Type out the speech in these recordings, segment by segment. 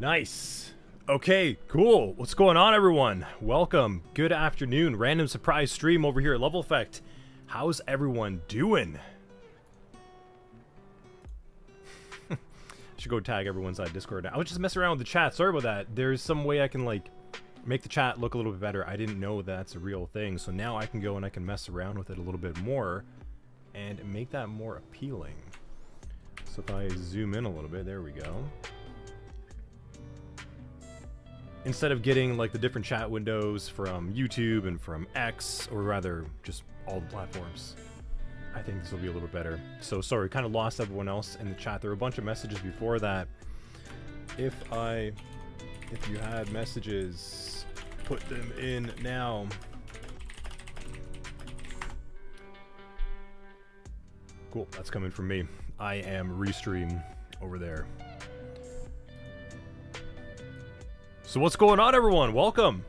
Nice. Okay, cool. What's going on, everyone? Welcome. Good afternoon. Random surprise stream over here at Level Effect. How's everyone doing? Should go tag everyone's Discord now. I was just messing around with the chat. Sorry about that. There's some way I can like make the chat look a little bit better. I didn't know that's a real thing. So now I can go and I can mess around with it a little bit more and make that more appealing. So if I zoom in a little bit, there we go. Instead of getting like the different chat windows from YouTube and from X, or rather just all the platforms, I think this will be a little better. So sorry, kind of lost everyone else in the chat. There were a bunch of messages before that. If you had messages, put them in now. Cool, that's coming from me. I am Restream over there. So what's going on, everyone? Welcome.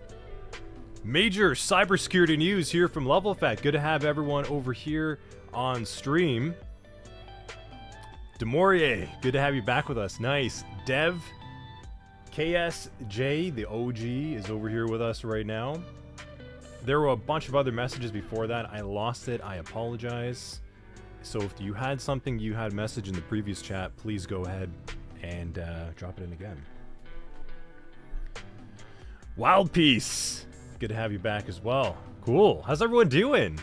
Major cybersecurity news here from Level Effect. Good to have everyone over here on stream. Demorier, good to have you back with us. Nice. Dev, KSJ, the OG, is over here with us right now. There were a bunch of other messages before that. I lost it. I apologize. So if you had something you had message in the previous chat, please go ahead and drop it in again. Wild Peace, good to have you back as well. Cool. How's everyone doing?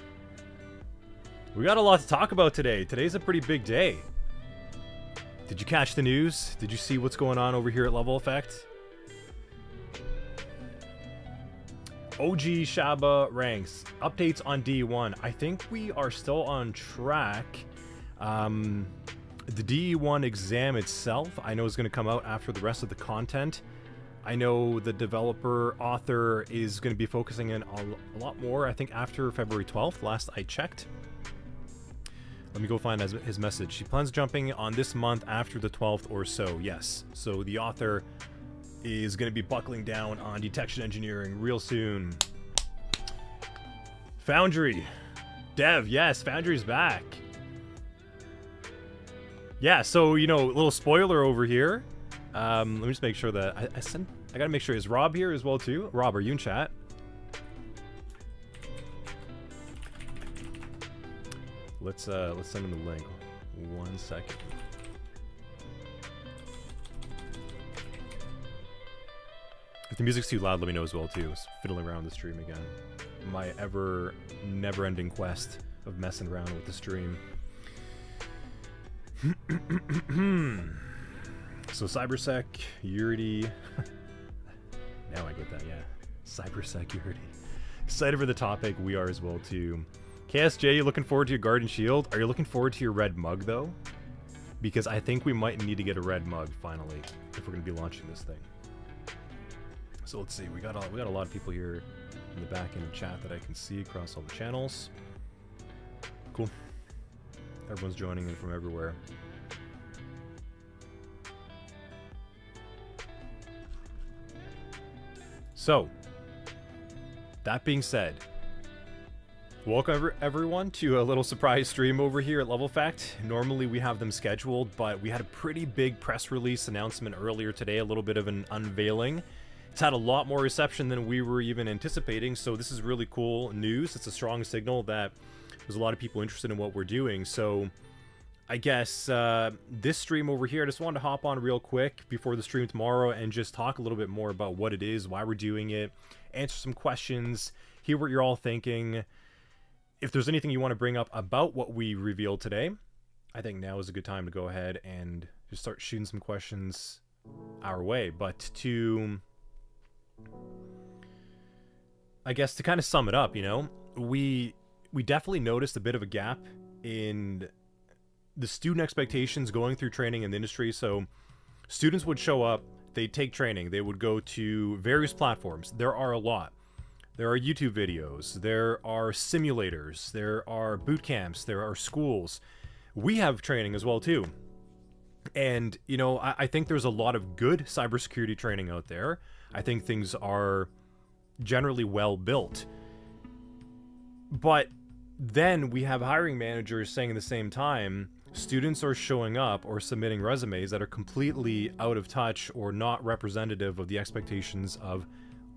We got a lot to talk about today. Today's a pretty big day. Did you catch the news? Did you see what's going on over here at Level Effect? OG Shaba ranks. Updates on D1. I think we are still on track. The D1 exam itself, I know is going to come out after the rest of the content. I know the developer author is going to be focusing in a lot more, I think, after February 12th, last I checked. Let me go find his message. He plans jumping on this month after the 12th or so, yes. So the author is going to be buckling down on detection engineering real soon. Foundry. Dev, yes, Foundry's back. Yeah, so, you know, a little spoiler over here. Let me just make sure that I gotta make sure, is Rob here as well too? Rob, are you in chat? Let's send him the link. 1 second. If the music's too loud, let me know as well too. It's fiddling around the stream again. My ever never-ending quest of messing around with the stream. So cybersec, Unity. Now I get that, yeah. Cybersecurity. Excited for the topic. We are as well too. KSJ, you looking forward to your Guardian Shield? Are you looking forward to your red mug though? Because I think we might need to get a red mug finally if we're gonna be launching this thing. So let's see. We got a lot of people here in the back end chat that I can see across all the channels. Cool. Everyone's joining in from everywhere. So, that being said, welcome everyone to a little surprise stream over here at Level Effect. Normally we have them scheduled, but we had a pretty big press release announcement earlier today, a little bit of an unveiling. It's had a lot more reception than we were even anticipating, so this is really cool news. It's a strong signal that there's a lot of people interested in what we're doing. So I guess this stream over here, I just wanted to hop on real quick before the stream tomorrow and just talk a little bit more about what it is, why we're doing it, answer some questions, hear what you're all thinking. If there's anything you want to bring up about what we revealed today, I think now is a good time to go ahead and just start shooting some questions our way. But I guess to kind of sum it up, you know, we definitely noticed a bit of a gap in the student expectations going through training in the industry. So students would show up, they'd take training, they would go to various platforms. There are a lot. There are YouTube videos, there are simulators, there are boot camps, there are schools. We have training as well too. And, you know, I think there's a lot of good cybersecurity training out there. I think things are generally well built. But then we have hiring managers saying at the same time, students are showing up or submitting resumes that are completely out of touch or not representative of the expectations of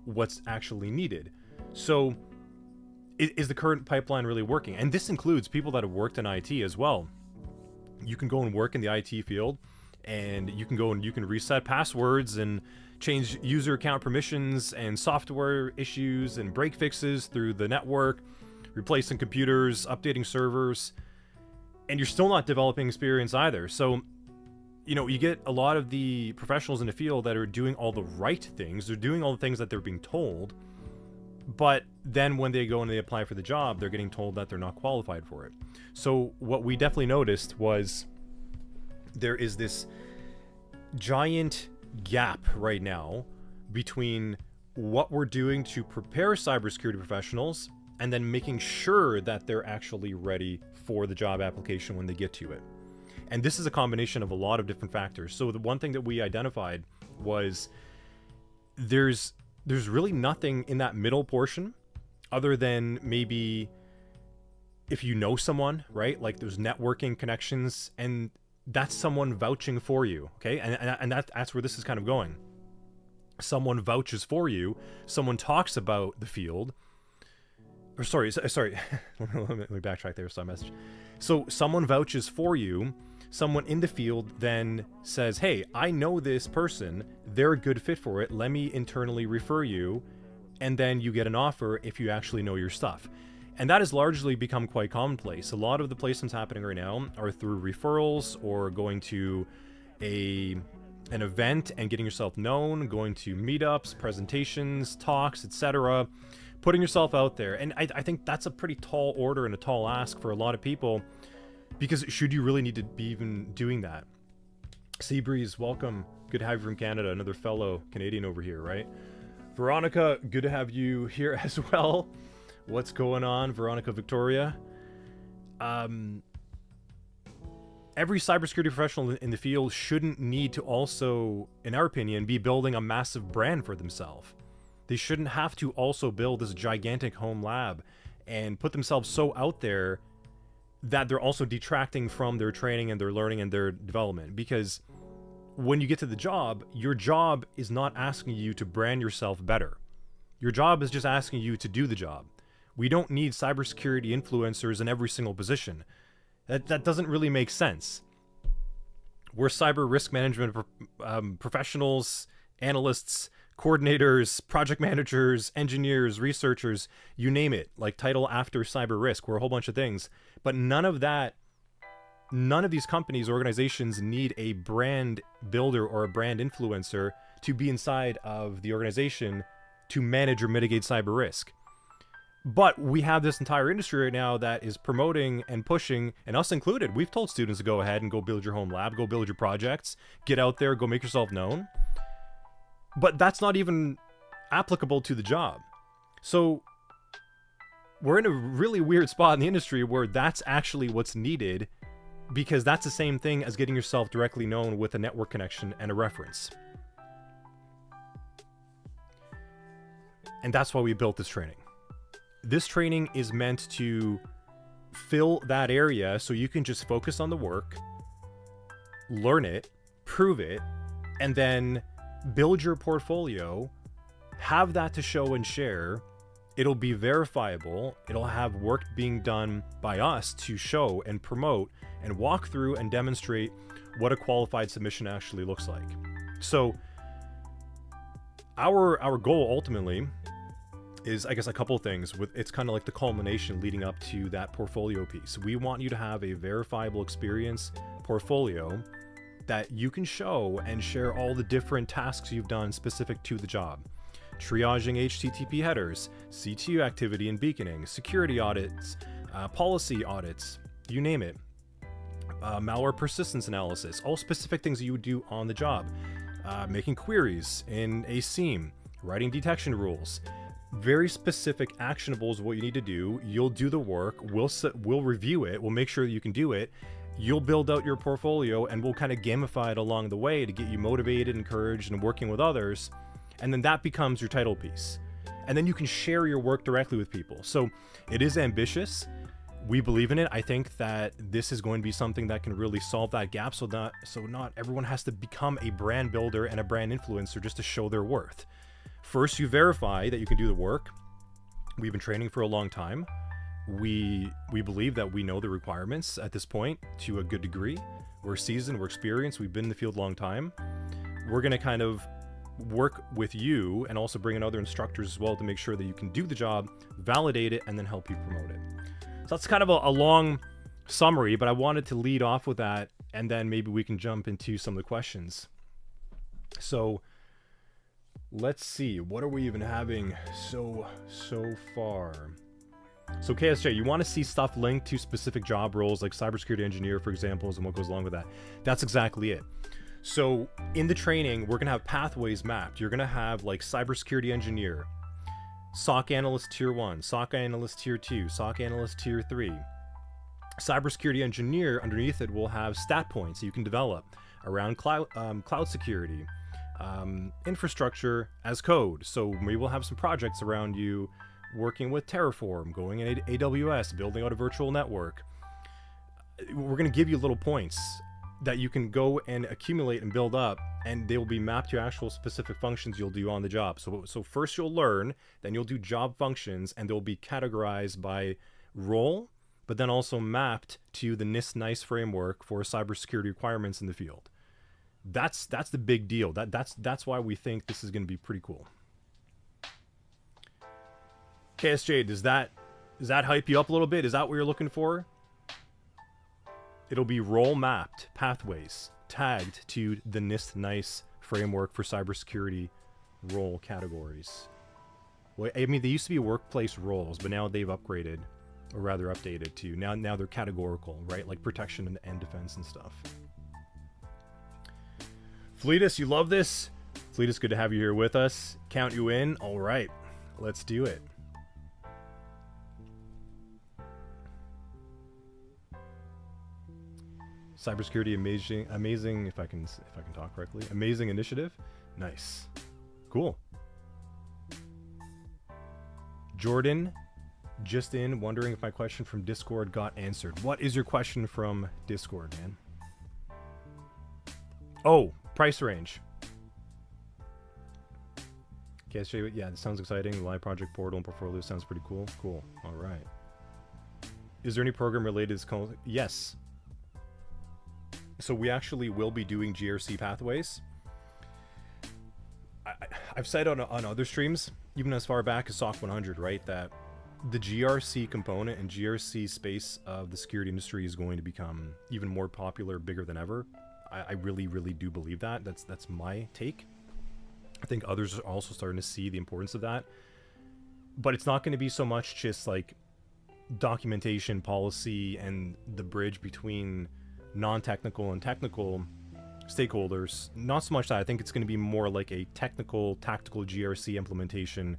what's actually needed. So is the current pipeline really working? And this includes people that have worked in IT as well. You can go and work in the IT field, and you can go and you can reset passwords and change user account permissions and software issues and break fixes through the network, replacing computers, updating servers, and you're still not developing experience either. So, you know, you get a lot of the professionals in the field that are doing all the right things. They're doing all the things that they're being told, but then when they go and they apply for the job, they're getting told that they're not qualified for it. So what we definitely noticed was there is this giant gap right now between what we're doing to prepare cybersecurity professionals and then making sure that they're actually ready for the job application when they get to it. And this is a combination of a lot of different factors. So the one thing that we identified was there's really nothing in that middle portion other than maybe if you know someone, right? Like there's networking connections, and that's someone vouching for you, okay? And that's where this is kind of going. Someone vouches for you, someone talks about the field, or sorry, let me backtrack there, so I message. So someone vouches for you, someone in the field then says, hey, I know this person, they're a good fit for it, let me internally refer you, and then you get an offer if you actually know your stuff. And that has largely become quite commonplace. A lot of the placements happening right now are through referrals or going to an event and getting yourself known, going to meetups, presentations, talks, etc., putting yourself out there. And I think that's a pretty tall order and a tall ask for a lot of people, because should you really need to be even doing that? Seabreeze, welcome. Good to have you from Canada, another fellow Canadian over here, right? Veronica, good to have you here as well. What's going on, Veronica Victoria? Every cybersecurity professional in the field shouldn't need to also, in our opinion, be building a massive brand for themselves. They shouldn't have to also build this gigantic home lab and put themselves so out there that they're also detracting from their training and their learning and their development. Because when you get to the job, your job is not asking you to brand yourself better. Your job is just asking you to do the job. We don't need cybersecurity influencers in every single position. That doesn't really make sense. We're cyber risk management professionals, analysts, coordinators, project managers, engineers, researchers, you name it, like title after cyber risk. We're a whole bunch of things. But none of these companies, organizations need a brand builder or a brand influencer to be inside of the organization to manage or mitigate cyber risk. But we have this entire industry right now that is promoting and pushing, and us included. We've told students to go ahead and go build your home lab, go build your projects, get out there, go make yourself known. But that's not even applicable to the job. So we're in a really weird spot in the industry where that's actually what's needed, because that's the same thing as getting yourself directly known with a network connection and a reference. And that's why we built this training. This training is meant to fill that area so you can just focus on the work, learn it, prove it, and then build your portfolio, have that to show and share. It'll be verifiable. It'll have work being done by us to show and promote and walk through and demonstrate what a qualified submission actually looks like. So our goal ultimately is, I guess, a couple things. It's kind of like the culmination leading up to that portfolio piece. We want you to have a verifiable experience portfolio that you can show and share all the different tasks you've done specific to the job. Triaging HTTP headers, CTU activity and beaconing, security audits, policy audits, you name it. Malware persistence analysis, all specific things that you would do on the job. Making queries in a SIEM, writing detection rules. Very specific actionables of what you need to do. You'll do the work, we'll review it, we'll make sure that you can do it. You'll build out your portfolio, and we'll kind of gamify it along the way to get you motivated, encouraged, and working with others. And then that becomes your title piece. And then you can share your work directly with people. So it is ambitious. We believe in it. I think that this is going to be something that can really solve that gap, so not everyone has to become a brand builder and a brand influencer just to show their worth. First, you verify that you can do the work. We've been training for a long time. We believe that we know the requirements at this point to a good degree. We're seasoned, we're experienced, we've been in the field a long time. We're going to kind of work with you and also bring in other instructors as well to make sure that you can do the job, validate it, and then help you promote it. So that's kind of a long summary, but I wanted to lead off with that, and then maybe we can jump into some of the questions. So let's see, what are we even having so far? So KSJ, you want to see stuff linked to specific job roles like cybersecurity engineer, for example, and what goes along with that. That's exactly it. So in the training, we're going to have pathways mapped. You're going to have like cybersecurity engineer, SOC analyst tier 1, SOC analyst tier 2, SOC analyst tier 3. Cybersecurity engineer, underneath it, will have stat points you can develop around cloud security, infrastructure as code. So we will have some projects around you working with Terraform, going in AWS, building out a virtual network. We're going to give you little points that you can go and accumulate and build up, and they will be mapped to actual specific functions you'll do on the job. So first you'll learn, then you'll do job functions, and they'll be categorized by role, but then also mapped to the NIST-NICE framework for cybersecurity requirements in the field. That's the big deal. That's why we think this is going to be pretty cool. KSJ, does that hype you up a little bit? Is that what you're looking for? It'll be role mapped pathways tagged to the NIST-NICE framework for cybersecurity role categories. Well, I mean, they used to be workplace roles, but now they've upgraded, or rather updated to now they're categorical, right? Like protection and defense and stuff. Fleetus, you love this? Fleetus, good to have you here with us. Count you in. All right, let's do it. Cybersecurity amazing. If I can talk correctly, amazing initiative. Nice, cool. Jordan, just in, wondering if my question from Discord got answered. What is your question from Discord, man? Oh, price range. Okay, yeah, this sounds exciting. The live project portal and portfolio sounds pretty cool. Cool. All right. Is there any program related to this? Yes. So we actually will be doing GRC pathways. I've said on other streams, even as far back as SOC 100, right, that the GRC component and GRC space of the security industry is going to become even more popular, bigger than ever. I really, really do believe that. That's my take. I think others are also starting to see the importance of that. But it's not going to be so much just like documentation, policy, and the bridge between non-technical and technical stakeholders. Not so much that. I think it's going to be more like a technical, tactical GRC implementation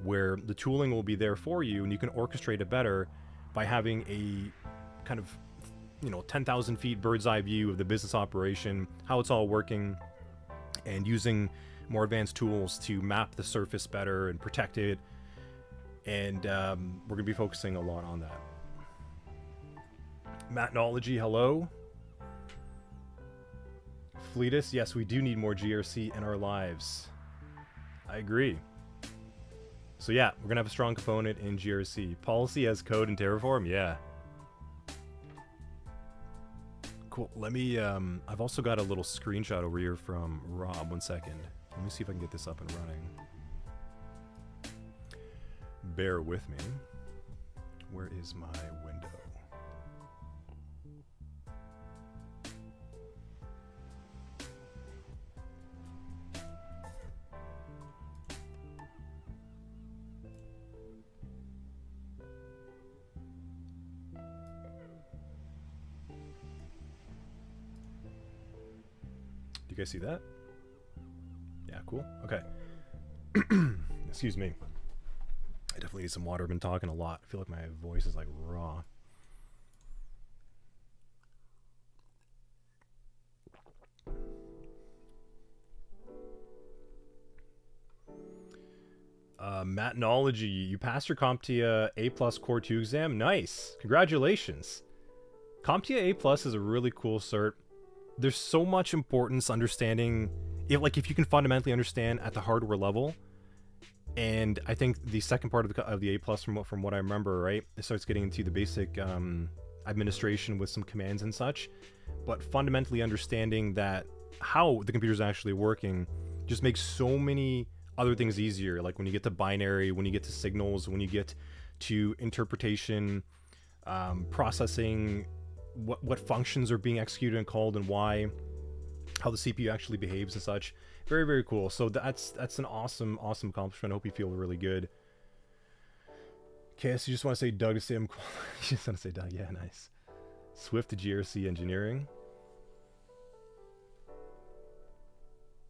where the tooling will be there for you and you can orchestrate it better by having a kind of, 10,000 feet bird's eye view of the business operation, how it's all working, and using more advanced tools to map the surface better and protect it. And we're going to be focusing a lot on that. Mattnology, hello. Fleetus, yes, we do need more GRC in our lives. I agree. So yeah, we're gonna have a strong component in GRC. Policy as code in Terraform, yeah. Cool, let me, I've also got a little screenshot over here from Rob, 1 second. Let me see if I can get this up and running. Bear with me. Where is my window? You guys see that? Yeah, cool. Okay. Excuse me. I definitely need some water. I've been talking a lot. I feel like my voice is like raw. Matnology, you passed your CompTIA A+ Core 2 exam. Nice. Congratulations. CompTIA A+ is a really cool cert. There's so much importance understanding, if you can fundamentally understand at the hardware level. And I think the second part of the A+, from what I remember, right, it starts getting into the basic administration with some commands and such. But fundamentally understanding that how the computer's actually working just makes so many other things easier. Like when you get to binary, when you get to signals, when you get to interpretation, processing, what functions are being executed and called and why, how the CPU actually behaves and such. Very, very cool. So that's an awesome accomplishment. I hope you feel really good. Okay, so you just want to say Doug to say I'm cool. You just want to say Doug. Yeah, nice. Swift to GRC engineering.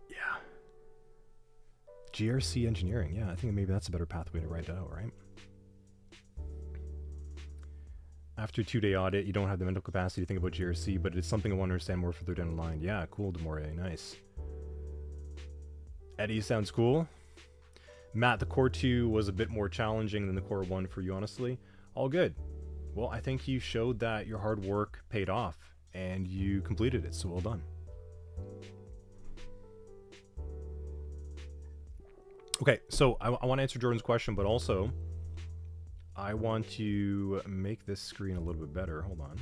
Yeah. GRC engineering. Yeah, I think maybe that's a better pathway to write it out, right? After a 2-day audit, you don't have the mental capacity to think about GRC, but it's something I want to understand more further down the line. Yeah, cool, Demore. Nice. Eddie sounds cool. Matt, the Core 2 was a bit more challenging than the Core 1 for you, honestly. All good. Well, I think you showed that your hard work paid off, and you completed it, so well done. Okay, so I want to answer Jordan's question, but also I want to make this screen a little bit better. Hold on.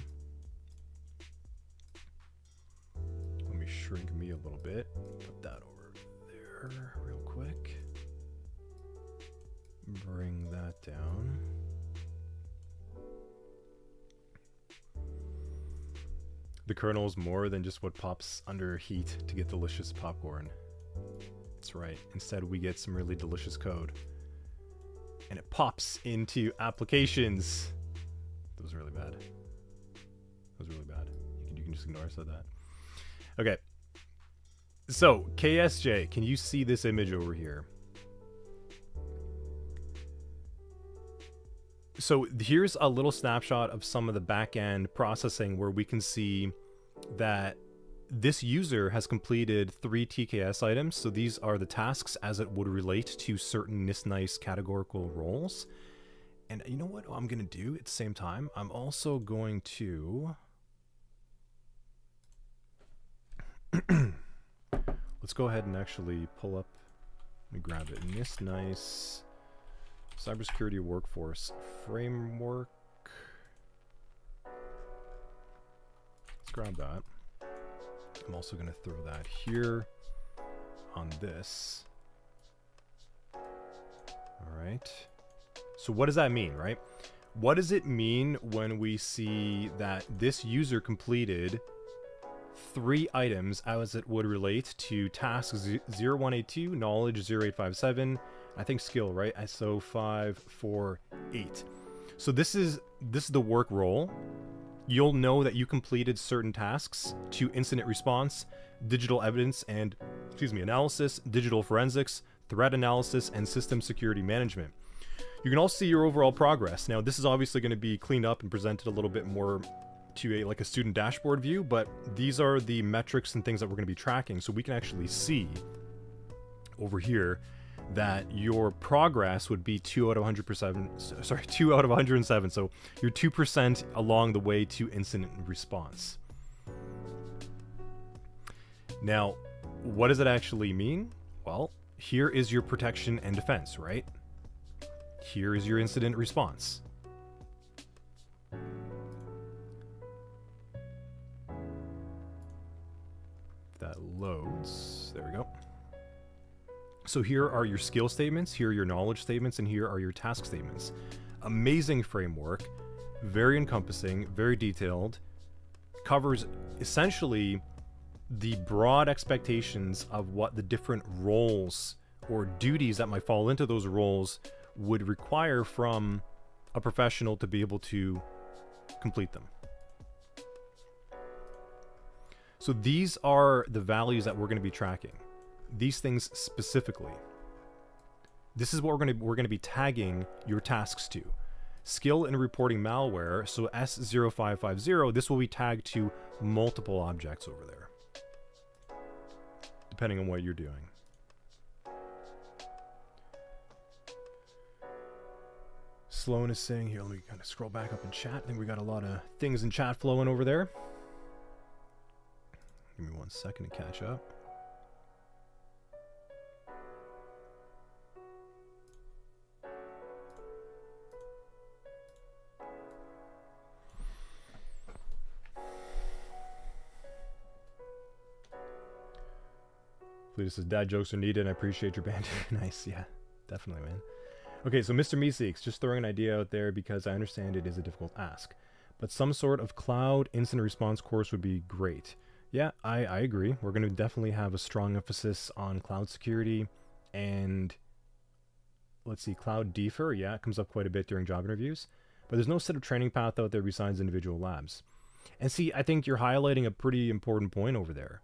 Let me shrink me a little bit. Put that over there real quick. Bring that down. The kernel is more than just what pops under heat to get delicious popcorn. That's right. Instead, we get some really delicious code. And it pops into applications. That was really bad. That was really bad. You can just ignore I said that. Okay. So, KSJ, can you see this image over here? So here's a little snapshot of some of the back-end processing where we can see that this user has completed 3 TKS items. So these are the tasks as it would relate to certain NIST categorical roles. And you know what I'm going to do at the same time? I'm also going to... Let's go ahead and actually pull up... Let me grab it. NIST Cybersecurity Workforce Framework. Let's grab that. I'm also going to throw that here on this. All right. So what does that mean, right? What does it mean when we see that this user completed 3 items as it would relate to tasks 0182, knowledge 0857, I think skill, right? ISO 548. So this is the work role. You'll know that you completed certain tasks to incident response, digital evidence and, analysis, digital forensics, threat analysis, and system security management. You can also see your overall progress. Now, this is obviously going to be cleaned up and presented a little bit more to a student dashboard view, but these are the metrics and things that we're going to be tracking. So we can actually see over here that your progress would be 2 out of 100%, sorry, 2 out of 107. So you're 2% along the way to incident response. Now, what does it actually mean? Well, here is your protection and defense, right? Here is your incident response. That loads. There we go. So here are your skill statements, here are your knowledge statements, and here are your task statements. Amazing framework, very encompassing, very detailed, covers essentially the broad expectations of what the different roles or duties that might fall into those roles would require from a professional to be able to complete them. So these are the values that we're going to be tracking. These things specifically. This is what we're going to be tagging your tasks to. Skill in reporting malware, so S0550, this will be tagged to multiple objects over there, depending on what you're doing. Sloan is saying here, let me kind of scroll back up in chat. I think we got a lot of things in chat flowing over there. Give me 1 second to catch up. Please says dad jokes are needed and I appreciate your band. Nice, yeah, definitely, man. Okay, so Mr. Meeseeks, just throwing an idea out there because I understand it is a difficult ask. But some sort of cloud incident response course would be great. Yeah, I agree. We're going to definitely have a strong emphasis on cloud security and, let's see, cloud defer. Yeah, it comes up quite a bit during job interviews. But there's no set of training path out there besides individual labs. And see, I think you're highlighting a pretty important point over there.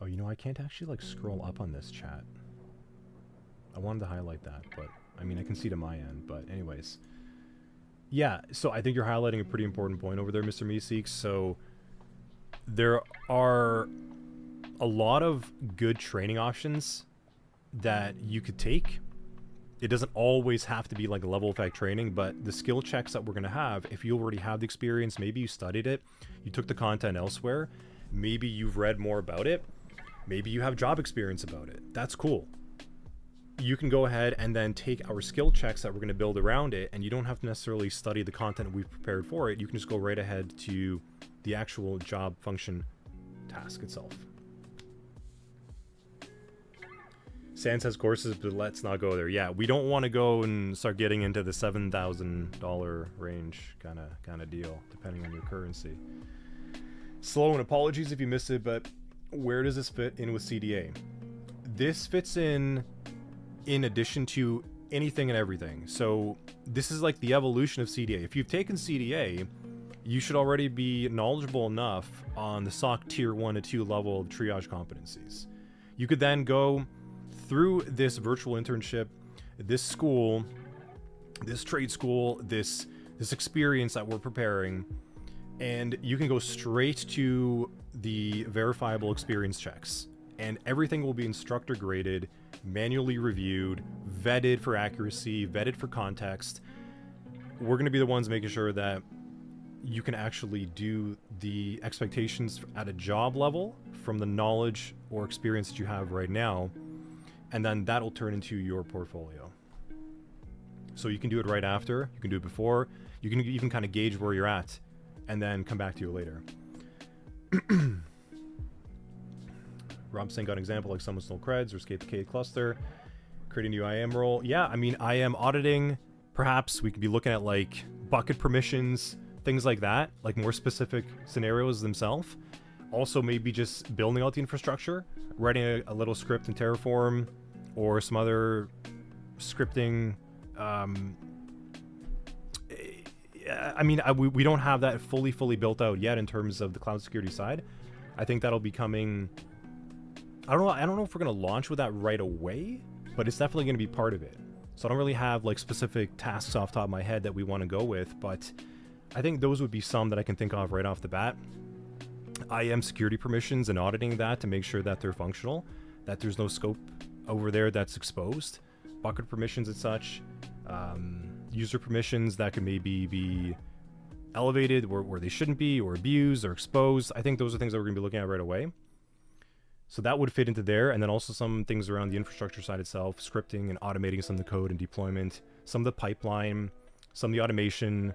Oh, you know, I can't actually like scroll up on this chat. I wanted to highlight that, but I mean, I can see it on my end, but anyways. Yeah, so I think you're highlighting a pretty important point over there, Mr. Meeseeks. So there are a lot of good training options that you could take. It doesn't always have to be like level effect training, but the skill checks that we're going to have, if you already have the experience, maybe you studied it, you took the content elsewhere, maybe you've read more about it, maybe you have job experience about it. That's cool. You can go ahead and then take our skill checks that we're going to build around it, and you don't have to necessarily study the content we've prepared for it. You can just go right ahead to the actual job function task itself. Sans has courses, but let's not go there. Yeah, we don't want to go and start getting into the $7,000 range kind of deal, depending on your currency. Sloan, apologies if you missed it, but where does this fit in with CDA? This fits in addition to anything and everything. So this is like the evolution of CDA. If you've taken CDA, you should already be knowledgeable enough on the SOC tier 1 to 2 level of triage competencies. You could then go through this virtual internship, this school, this trade school, this experience that we're preparing, and you can go straight to the verifiable experience checks, and everything will be instructor graded, manually reviewed, vetted for accuracy, vetted for context. We're going to be the ones making sure that you can actually do the expectations at a job level from the knowledge or experience that you have right now, and then that'll turn into your portfolio. So you can do it right after, you can do it before, you can even kind of gauge where you're at and then come back to you later. Rob saying got an example like someone stole creds or escaped the K cluster, create a new IAM role. Yeah, I mean, IAM auditing, perhaps we could be looking at like bucket permissions, things like that, like more specific scenarios themselves. Also maybe just building out the infrastructure, writing a little script in Terraform or some other scripting. I mean, we don't have that fully built out yet in terms of the cloud security side. I think that'll be coming. I don't know if we're going to launch with that right away, but it's definitely going to be part of it. So I don't really have like specific tasks off the top of my head that we want to go with, but I think those would be some that I can think of right off the bat. IAM security permissions and auditing that to make sure that they're functional, that there's no scope over there that's exposed. Bucket permissions and such. User permissions that could maybe be elevated where they shouldn't be, or abused or exposed. I think those are things that we're going to be looking at right away. So that would fit into there. And then also some things around the infrastructure side itself, scripting and automating some of the code and deployment, some of the pipeline, some of the automation,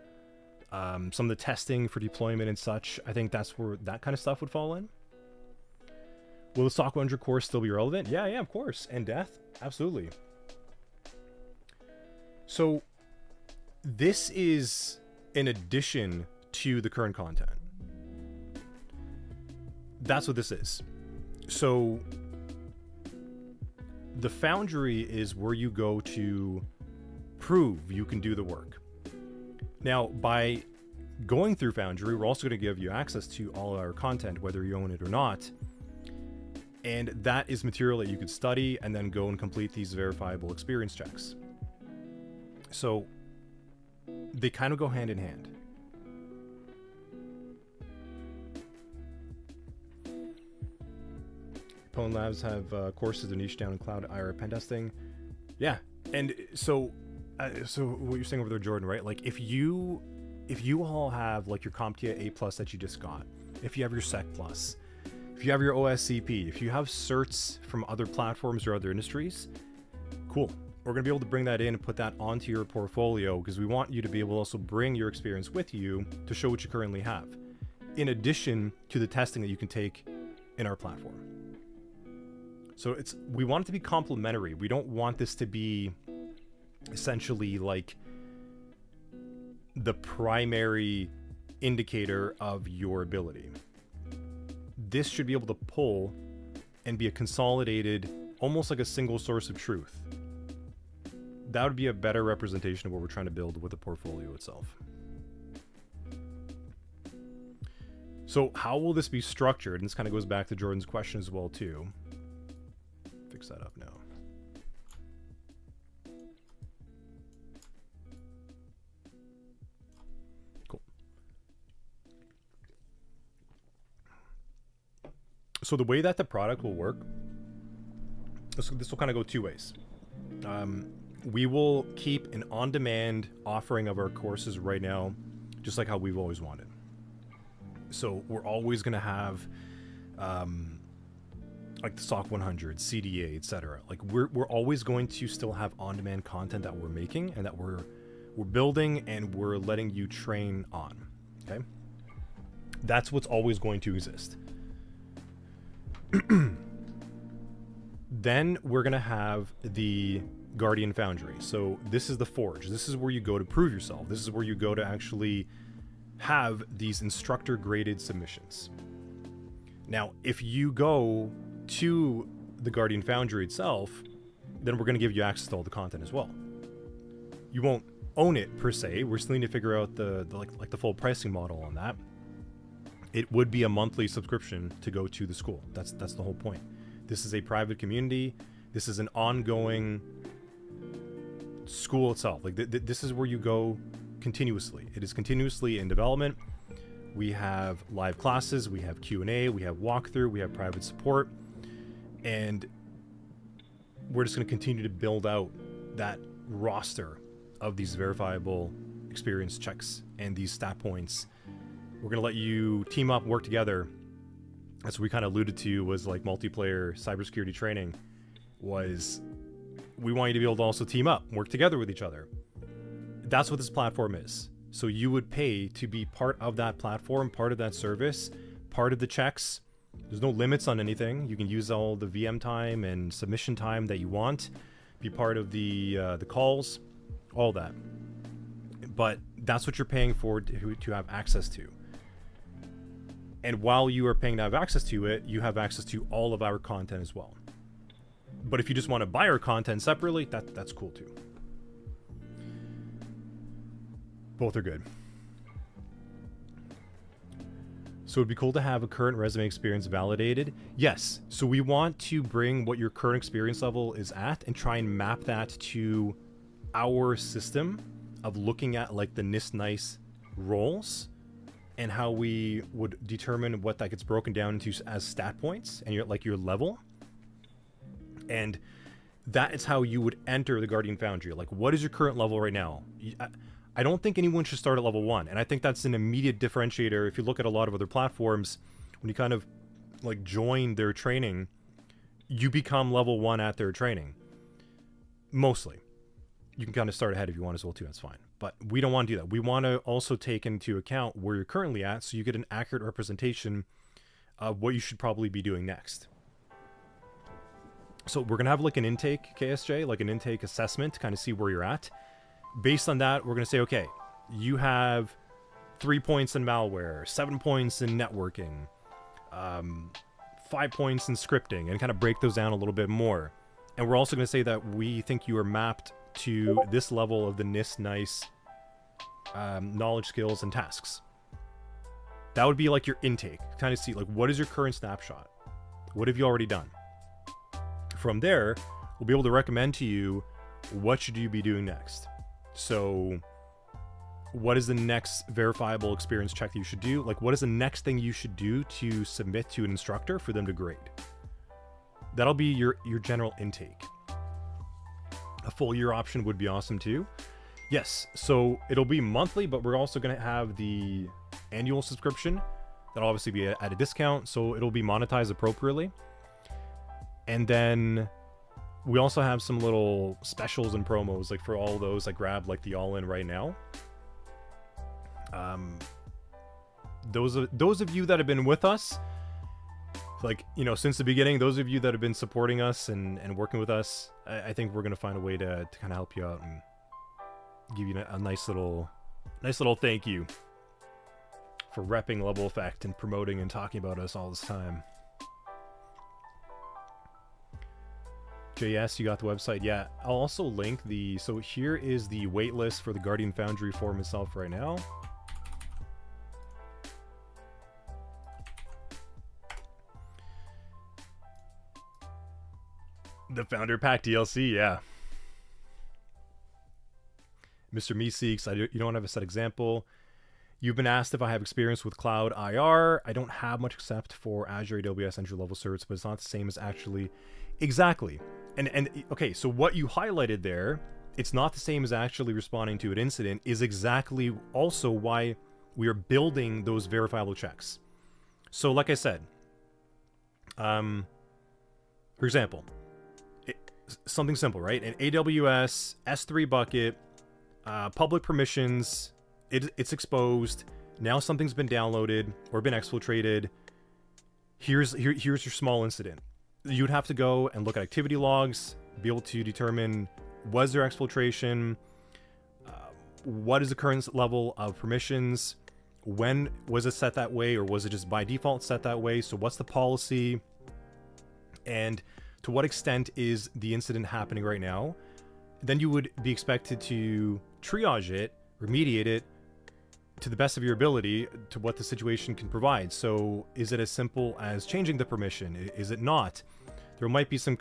some of the testing for deployment and such. I think that's where that kind of stuff would fall in. Will the SOC 100 course still be relevant? Yeah, of course. And death? Absolutely. So this is in addition to the current content. That's what this is. So the Foundry is where you go to prove you can do the work. Now, by going through Foundry, we're also going to give you access to all our content, whether you own it or not. And that is material that you could study and then go and complete these verifiable experience checks. So they kind of go hand in hand. Pwn Labs have courses that niche down in cloud IR pen testing. Yeah, and so what you're saying over there, Jordan, right? Like if you all have like your CompTIA A+ that you just got, if you have your Sec+, if you have your OSCP, if you have certs from other platforms or other industries, cool. We're going to be able to bring that in and put that onto your portfolio because we want you to be able to also bring your experience with you to show what you currently have, in addition to the testing that you can take in our platform. So we want it to be complementary. We don't want this to be essentially like the primary indicator of your ability. This should be able to pull and be a consolidated, almost like a single source of truth. That would be a better representation of what we're trying to build with the portfolio itself. So how will this be structured? And this kind of goes back to Jordan's question as well too. Fix that up now. Cool. So the way that the product will work, this will kind of go two ways. We will keep an on-demand offering of our courses right now, just like how we've always wanted. So we're always going to have like the SOC 100, CDA, etc. Like we're always going to still have on-demand content that we're making and that we're building and we're letting you train on. Okay, that's what's always going to exist. Then we're going to have the Guardian Foundry. So this is the Forge. This is where you go to prove yourself. This is where you go to actually have these instructor graded submissions. Now, if you go to the Guardian Foundry itself, then we're going to give you access to all the content as well. You won't own it per se. We're still need to figure out the full pricing model on that. It would be a monthly subscription to go to the school. That's the whole point. This is a private community. This is an ongoing school itself. Like this is where you go continuously. It is continuously in development. We have live classes, we have Q&A, we have walkthrough, we have private support, and we're just going to continue to build out that roster of these verifiable experience checks and these stat points. We're going to let you team up, work together. As we kind of alluded to, was like multiplayer cybersecurity training. Was we want you to be able to also team up, work together with each other. That's what this platform is. So you would pay to be part of that platform, part of that service, part of the checks. There's no limits on anything. You can use all the VM time and submission time that you want. Be part of the calls, all that. But that's what you're paying for to have access to. And while you are paying to have access to it, you have access to all of our content as well. But if you just want to buy our content separately, that's cool too. Both are good. So it'd be cool to have a current resume experience validated. Yes. So we want to bring what your current experience level is at and try and map that to our system of looking at like the NIST-NICE roles and how we would determine what that gets broken down into as stat points and your level. And that is how you would enter the Guardian Foundry. Like, what is your current level right now? I don't think anyone should start at level 1. And I think that's an immediate differentiator. If you look at a lot of other platforms, when you kind of like join their training, you become level 1 at their training. Mostly. You can kind of start ahead if you want as well too, that's fine. But we don't want to do that. We want to also take into account where you're currently at so you get an accurate representation of what you should probably be doing next. So we're going to have like an intake KSJ, like an intake assessment to kind of see where you're at. Based on that, we're going to say, okay, you have 3 points in malware, 7 points in networking, 5 points in scripting, and kind of break those down a little bit more. And we're also going to say that we think you are mapped to this level of the NIST-NICE knowledge, skills, and tasks. That would be like your intake. Kind of see, like, what is your current snapshot? What have you already done? From there, we'll be able to recommend to you what should you be doing next. So what is the next verifiable experience check that you should do? Like, what is the next thing you should do to submit to an instructor for them to grade? That'll be your general intake. A full year option would be awesome too. Yes, so it'll be monthly, but we're also going to have the annual subscription. That'll obviously be at a discount, so it'll be monetized appropriately. And then we also have some little specials and promos, like for all those that grab like the all-in right now. Those of you that have been with us, like, you know, since the beginning, those of you that have been supporting us and working with us, I think we're gonna find a way to kind of help you out and give you a nice little thank you for repping Level Effect and promoting and talking about us all this time. JS, you got the website? Yeah, I'll also link the... So here is the waitlist for the Guardian Foundry form itself right now. The Founder Pack DLC, yeah. Mr. Meeseeks, you don't have a set example. You've been asked if I have experience with Cloud IR. I don't have much except for Azure AWS entry-level certs, but it's not the same as actually... Exactly. And okay, so what you highlighted there, it's not the same as actually responding to an incident, is exactly also why we are building those verifiable checks. So like I said, for example, something simple, right? An AWS S3 bucket, public permissions, it's exposed. Now something's been downloaded or been exfiltrated. Here's your small incident. You'd have to go and look at activity logs, be able to determine, was there exfiltration? What is the current level of permissions? When was it set that way, or was it just by default set that way? So what's the policy? And to what extent is the incident happening right now? Then you would be expected to triage it, remediate it to the best of your ability to what the situation can provide. So is it as simple as changing the permission? Is it not? There might be some,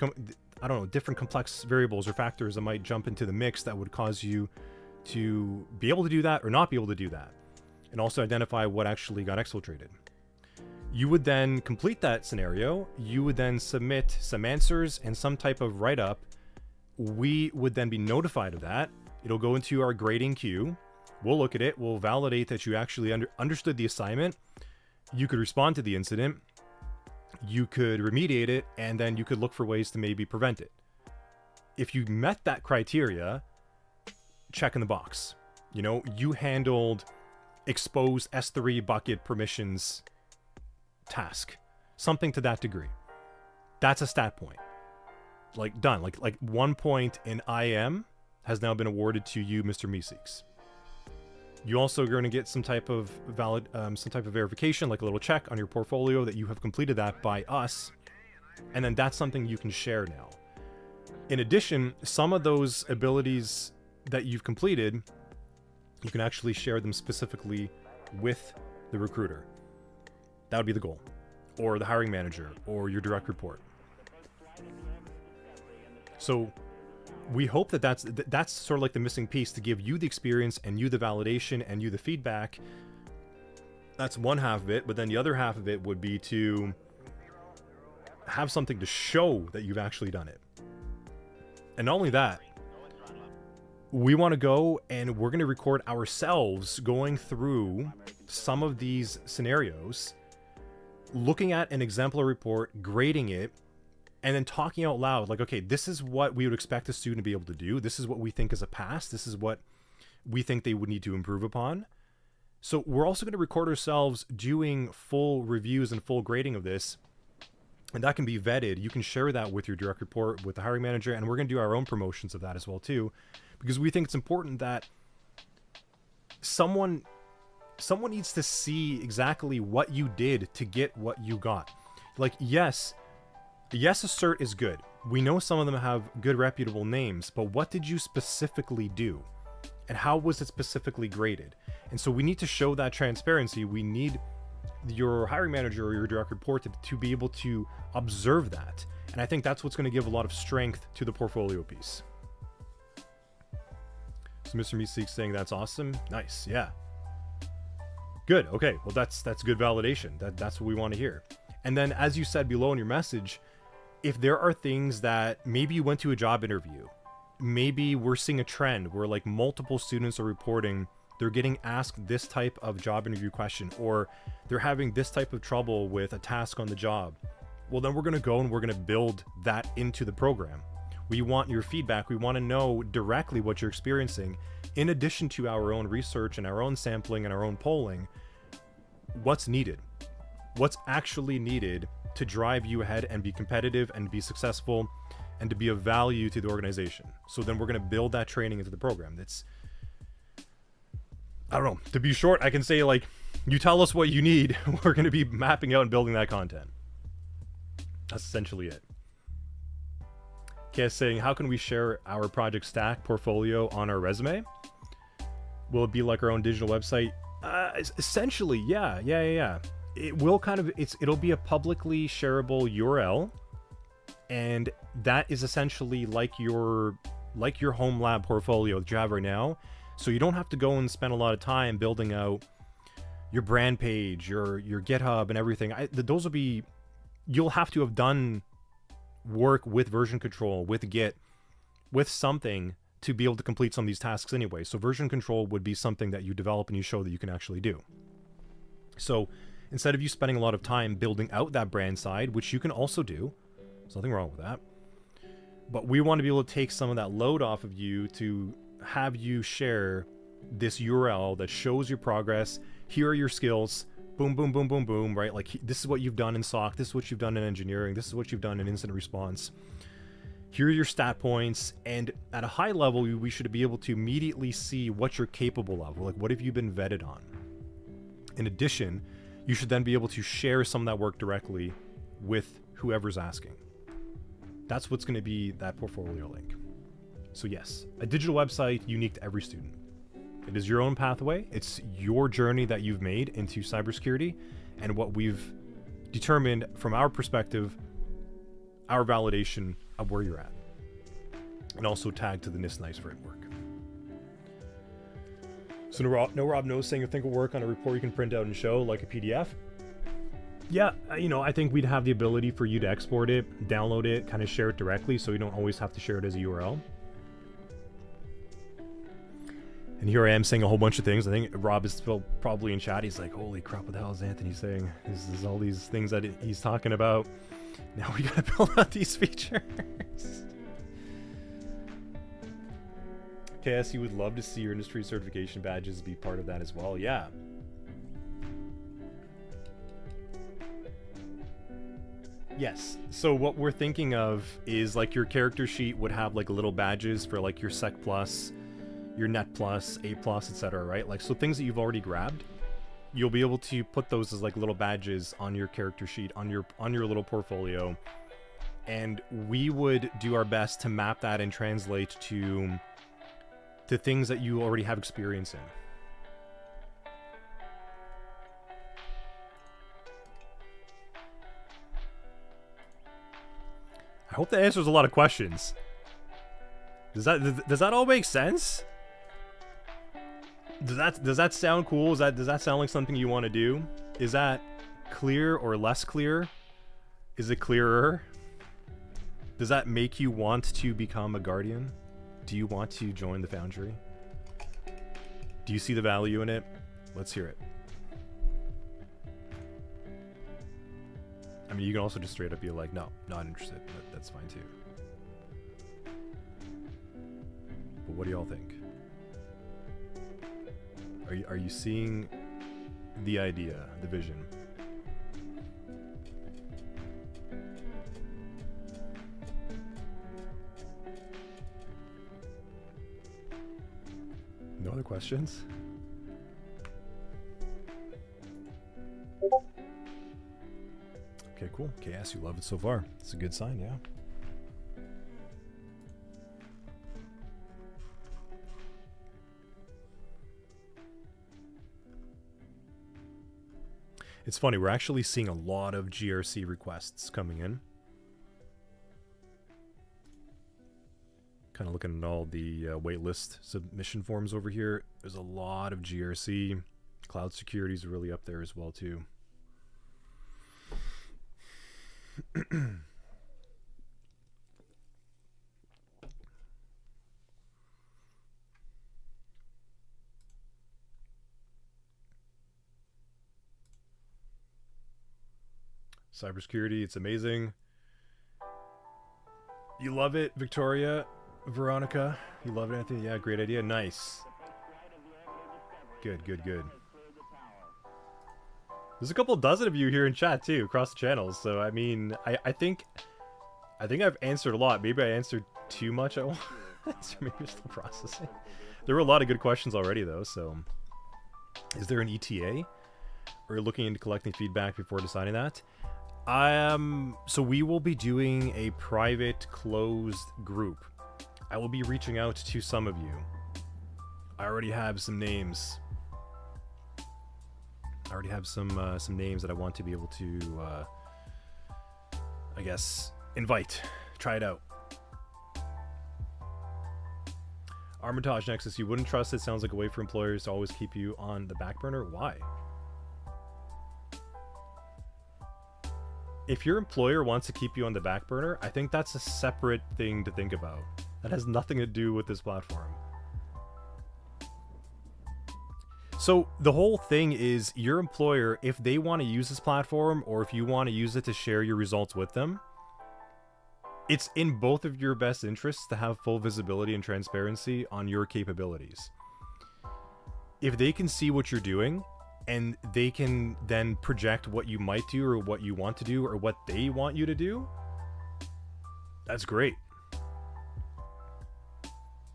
I don't know, different complex variables or factors that might jump into the mix that would cause you to be able to do that or not be able to do that. And also identify what actually got exfiltrated. You would then complete that scenario. You would then submit some answers and some type of write-up. We would then be notified of that. It'll go into our grading queue. We'll look at it. We'll validate that you actually understood the assignment. You could respond to the incident. You could remediate it, and then you could look for ways to maybe prevent it. If you met that criteria, check in the box. You know, you handled exposed S3 bucket permissions task. Something to that degree. That's a stat point. Like, done. Like 1 point in IM has now been awarded to you, Mr. Meeseeks. You also are going to get some type of verification, like a little check on your portfolio that you have completed that by us, and then that's something you can share now. In addition, some of those abilities that you've completed, you can actually share them specifically with the recruiter. That would be the goal, or the hiring manager, or your direct report. So we hope that that's sort of like the missing piece to give you the experience and you the validation and you the feedback. That's one half of it, but then the other half of it would be to have something to show that you've actually done it. And not only that, we want to go and we're going to record ourselves going through some of these scenarios, looking at an exemplar report, grading it, and then talking out loud, like, okay, this is what we would expect a student to be able to do. This is what we think is a pass. This is what we think they would need to improve upon. So we're also going to record ourselves doing full reviews and full grading of this. And that can be vetted. You can share that with your direct report, with the hiring manager, and we're going to do our own promotions of that as well too, because we think it's important that someone needs to see exactly what you did to get what you got. Like, yes, a cert is good. We know some of them have good reputable names, but what did you specifically do? And how was it specifically graded? And so we need to show that transparency. We need your hiring manager or your direct report to be able to observe that. And I think that's what's going to give a lot of strength to the portfolio piece. So Mr. Meeseek saying that's awesome. Nice. Yeah. Good. Okay. Well, that's good validation. That's what we want to hear. And then, as you said below in your message, if there are things that maybe you went to a job interview, maybe we're seeing a trend where like multiple students are reporting they're getting asked this type of job interview question, or they're having this type of trouble with a task on the job, well, then we're going to go and we're going to build that into the program. We want your feedback. We want to know directly what you're experiencing, in addition to our own research and our own sampling and our own polling. What's needed? What's actually needed to drive you ahead and be competitive and be successful and to be of value to the organization? So then we're going to build that training into the program. That's, I don't know, to be short, I can say like, you tell us what you need, we're going to be mapping out and building that content. That's essentially it. KS saying, how can we share our project stack portfolio on our resume? Will it be like our own digital website? Essentially, yeah. It will kind of, it'll be a publicly shareable URL, and that is essentially like your home lab portfolio that you have right now. So you don't have to go and spend a lot of time building out your brand page, your GitHub and everything. Those will be, you'll have to have done work with version control, with Git, with something to be able to complete some of these tasks anyway. So version control would be something that you develop and you show that you can actually do. So instead of you spending a lot of time building out that brand side, which you can also do, there's nothing wrong with that, but we want to be able to take some of that load off of you to have you share this URL that shows your progress. Here are your skills. Boom, boom, boom, boom, boom, right? Like, this is what you've done in SOC. This is what you've done in engineering. This is what you've done in incident response. Here are your stat points. And at a high level, we should be able to immediately see what you're capable of. Like, what have you been vetted on? In addition, you should then be able to share some of that work directly with whoever's asking. That's what's going to be that portfolio link. So yes, a digital website unique to every student. It is your own pathway. It's your journey that you've made into cybersecurity, and what we've determined from our perspective, our validation of where you're at, and also tagged to the NIST NICE framework. So no Rob knows saying, I think will work on a report you can print out and show like a PDF. Yeah, I think we'd have the ability for you to export it, download it, kind of share it directly, so you don't always have to share it as a URL. And here I am saying a whole bunch of things. I think Rob is still probably in chat. He's like, holy crap, what the hell is Anthony saying? This is all these things that he's talking about. Now we gotta build out these features. KS, you would love to see your industry certification badges be part of that as well. Yeah. Yes. So what we're thinking of is like your character sheet would have like little badges for like your Sec Plus, your Net Plus, A Plus, etc., right? Like, so things that you've already grabbed, you'll be able to put those as like little badges on your character sheet, on your little portfolio, and we would do our best to map that and translate to things that you already have experience in. I hope that answers a lot of questions. Does that all make sense? Does that sound cool? Does that sound like something you want to do? Is that clear or less clear? Is it clearer? Does that make you want to become a guardian? Do you want to join the Foundry? Do you see the value in it? Let's hear it. I mean, you can also just straight up be like, no, not interested. That's fine too. But what do y'all think? Are you seeing the idea, the vision? No other questions? Okay, cool. KS, you love it so far. It's a good sign, yeah. It's funny, we're actually seeing a lot of GRC requests coming in. Kind of looking at all the waitlist submission forms over here. There's a lot of GRC. Cloud security is really up there as well too. Cybersecurity, it's amazing. You love it, Victoria. Veronica, you love it, Anthony? Yeah, great idea. Nice. Good, good, good. There's a couple dozen of you here in chat too, across the channels. So I mean, I think I've answered a lot. Maybe I answered too much at once. Maybe you're still processing. There were a lot of good questions already, though. So, is there an ETA? Or looking into collecting feedback before deciding that? So we will be doing a private, closed group. I will be reaching out to some of you. I already have some names. I already have some names that I want to be able to, I guess, invite. Try it out. Armitage Nexus, you wouldn't trust it. Sounds like a way for employers to always keep you on the back burner. Why? If your employer wants to keep you on the back burner, I think that's a separate thing to think about. That has nothing to do with this platform. So the whole thing is your employer, if they want to use this platform or if you want to use it to share your results with them, it's in both of your best interests to have full visibility and transparency on your capabilities. If they can see what you're doing and they can then project what you might do or what you want to do or what they want you to do, that's great.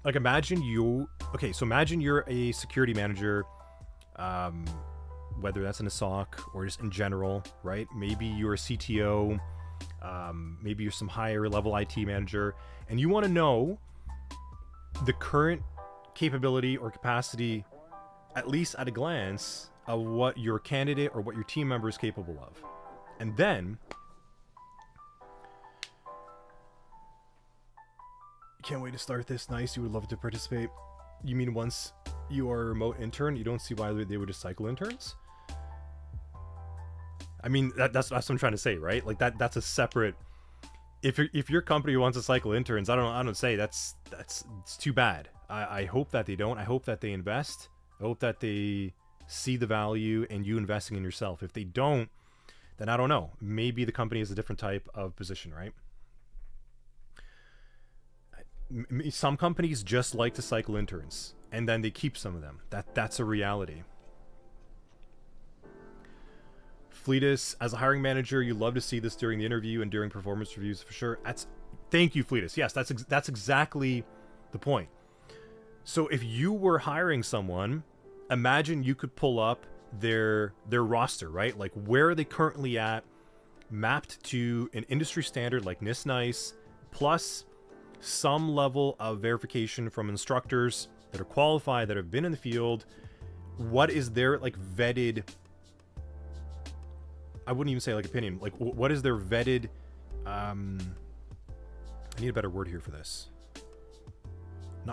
Like imagine you're a security manager, whether that's in a SOC or just in general, right? Maybe you're a CTO, maybe you're some higher level IT manager, and you want to know the current capability or capacity, at least at a glance, of what your candidate or what your team member is capable of. And then, can't wait to start this. Nice, you would love to participate. You mean once you are a remote intern, you don't see why they would just cycle interns? I mean, that's what I'm trying to say, right? Like that's a separate. If your company wants to cycle interns, I don't say that's it's too bad. I hope that they don't. I hope that they invest. I hope that they see the value in you investing in yourself. If they don't, then I don't know. Maybe the company is a different type of position, right? Some companies just like to cycle interns, and then they keep some of them. That's a reality. Fleetus, as a hiring manager, you love to see this during the interview and during performance reviews for sure. Thank you, Fleetus. Yes, that's exactly the point. So if you were hiring someone, imagine you could pull up their roster, right? Like where are they currently at, mapped to an industry standard like NIST NICE, plus some level of verification from instructors that are qualified, that have been in the field. What is their like vetted, I wouldn't even say like opinion, like what is their vetted, I need a better word here for this.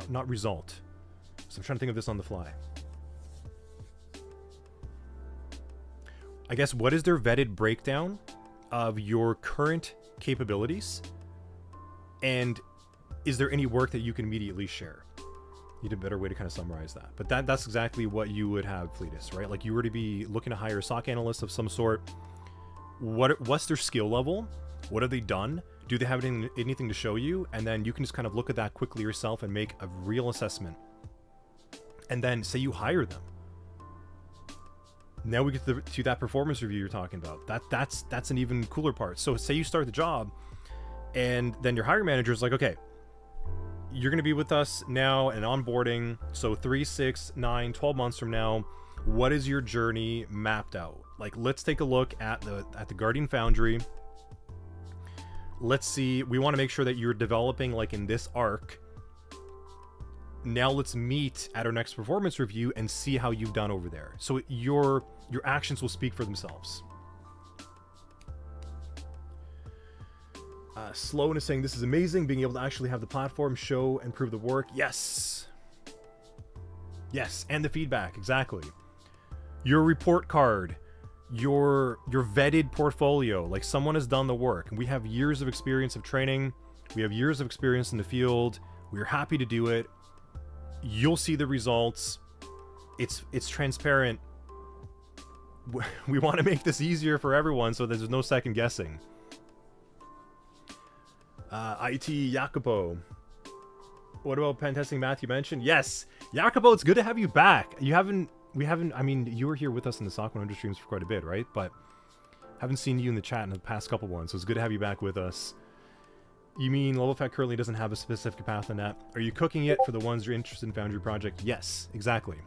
Not result. So I'm trying to think of this on the fly. I guess what is their vetted breakdown of your current capabilities? And is there any work that you can immediately share? Need a better way to kind of summarize that. But that's exactly what you would have, Fleetus, right? Like you were to be looking to hire a SOC analyst of some sort. What's their skill level? What have they done? Do they have anything to show you? And then you can just kind of look at that quickly yourself and make a real assessment. And then say you hire them. Now we get to that performance review you're talking about. That's an even cooler part. So say you start the job and then your hiring manager is like, okay, you're going to be with us now and onboarding. So 3, 6, 9, 12 months from now, what is your journey mapped out? Like, let's take a look at the Guardian Foundry. Let's see, we want to make sure that you're developing like in this arc. Now let's meet at our next performance review and see how you've done over there. So your actions will speak for themselves. Sloan is saying, this is amazing, being able to actually have the platform show and prove the work. Yes. Yes, and the feedback, exactly. Your report card, your vetted portfolio, like someone has done the work. And we have years of experience of training. We have years of experience in the field. We're happy to do it. You'll see the results. It's transparent. we want to make this easier for everyone so there's no second guessing. IT Jacopo. What about pen testing, Matt? You mentioned? Yes, Jacopo, it's good to have you back. We haven't, I mean, you were here with us in the Stock 100 streams for quite a bit, right? But haven't seen you in the chat in the past couple ones, so it's good to have you back with us. You mean Level Effect currently doesn't have a specific path in that? Are you cooking it for the ones you're interested in Foundry project? Yes, exactly.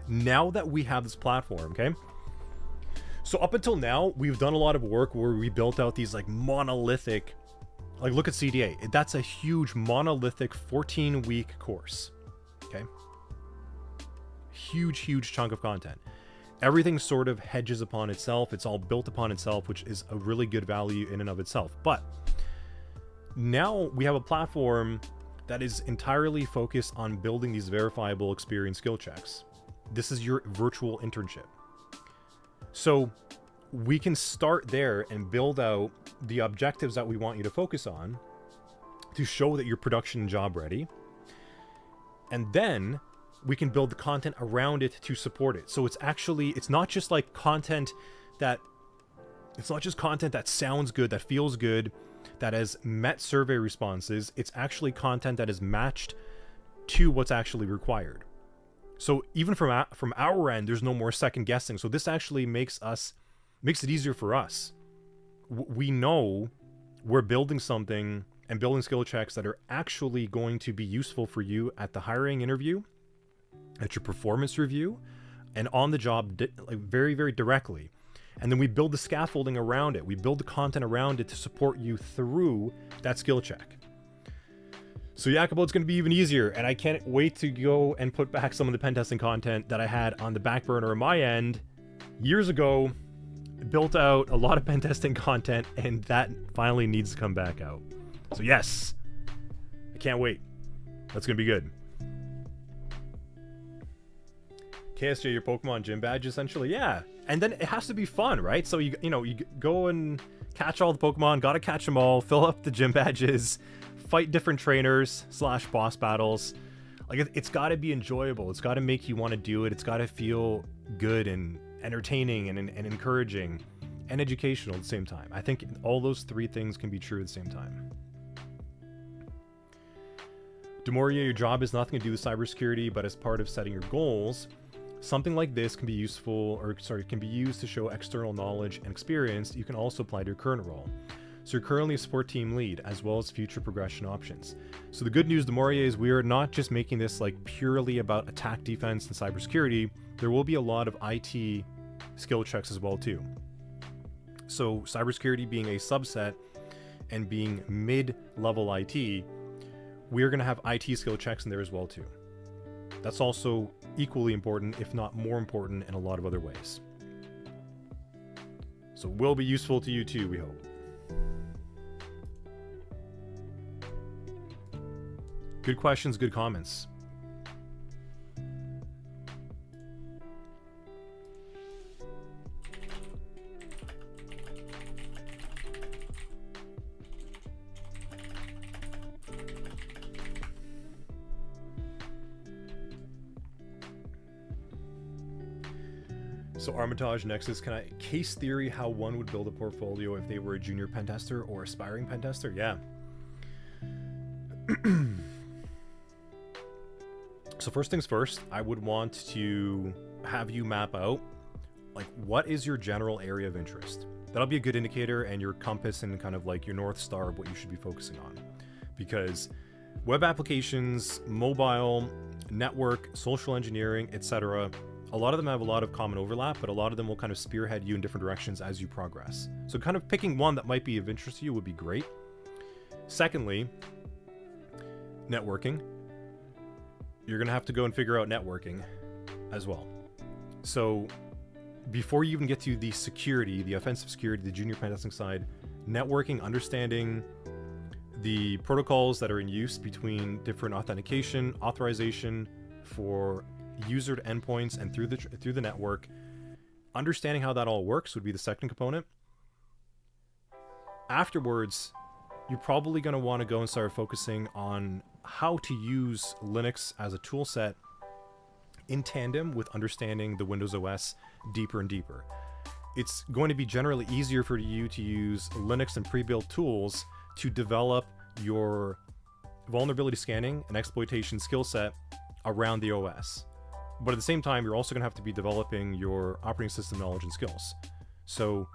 Now that we have this platform, okay? So up until now, we've done a lot of work where we built out these like monolithic, like look at CDA. That's a huge monolithic 14-week course, okay? Huge chunk of content. Everything sort of hedges upon itself. It's all built upon itself, which is a really good value in and of itself. But now we have a platform that is entirely focused on building these verifiable experience skill checks. This is your virtual internship. So we can start there and build out the objectives that we want you to focus on to show that you're production and job ready. And then we can build the content around it to support it. So it's actually, it's not just like content that, it's not just content that sounds good, that feels good, that has met survey responses. It's actually content that is matched to what's actually required. So even from our end, there's no more second guessing. So this actually makes it easier for us. We know we're building something and building skill checks that are actually going to be useful for you at the hiring interview, at your performance review, and on the job like very, very directly. And then we build the scaffolding around it. We build the content around it to support you through that skill check. So Jacopo, it's going to be even easier, and I can't wait to go and put back some of the pen testing content that I had on the back burner on my end years ago. Built out a lot of pen testing content, and that finally needs to come back out. So yes, I can't wait. That's going to be good. KSJ, your Pokemon gym badge, essentially, yeah. And then it has to be fun, right? So you go and catch all the Pokemon, gotta catch them all, fill up the gym badges, fight different trainers / boss battles. Like it's got to be enjoyable. It's got to make you want to do it. It's got to feel good and entertaining and encouraging and educational at the same time. I think all those three things can be true at the same time. Demoria, your job has nothing to do with cybersecurity, but as part of setting your goals, something like this can be useful, can be used to show external knowledge and experience you can also apply to your current role. So you're currently a support team lead, as well as future progression options. So the good news, Demoria, is we are not just making this like purely about attack, defense, and cybersecurity. There will be a lot of IT skill checks as well too. So cybersecurity being a subset and being mid-level IT, we're going to have IT skill checks in there as well too. That's also equally important, if not more important, in a lot of other ways. So it will be useful to you too, we hope. Good questions, good comments. So Armitage Nexus, can I case theory how one would build a portfolio if they were a junior pen tester or aspiring pen tester? Yeah. So first things first, I would want to have you map out, like, what is your general area of interest? That'll be a good indicator and your compass and kind of like your North Star of what you should be focusing on. Because web applications, mobile, network, social engineering, etc., a lot of them have a lot of common overlap, but a lot of them will kind of spearhead you in different directions as you progress. So kind of picking one that might be of interest to you would be great. Secondly, networking. You're going to have to go and figure out networking as well. So before you even get to the security, the offensive security, the junior pen testing side, networking, understanding the protocols that are in use between different authentication, authorization for user to endpoints and through the network, understanding how that all works would be the second component. Afterwards, you're probably going to want to go and start focusing on how to use Linux as a tool set in tandem with understanding the Windows OS deeper and deeper. It's going to be generally easier for you to use Linux and pre-built tools to develop your vulnerability scanning and exploitation skill set around the OS. But at the same time, you're also going to have to be developing your operating system knowledge and skills. So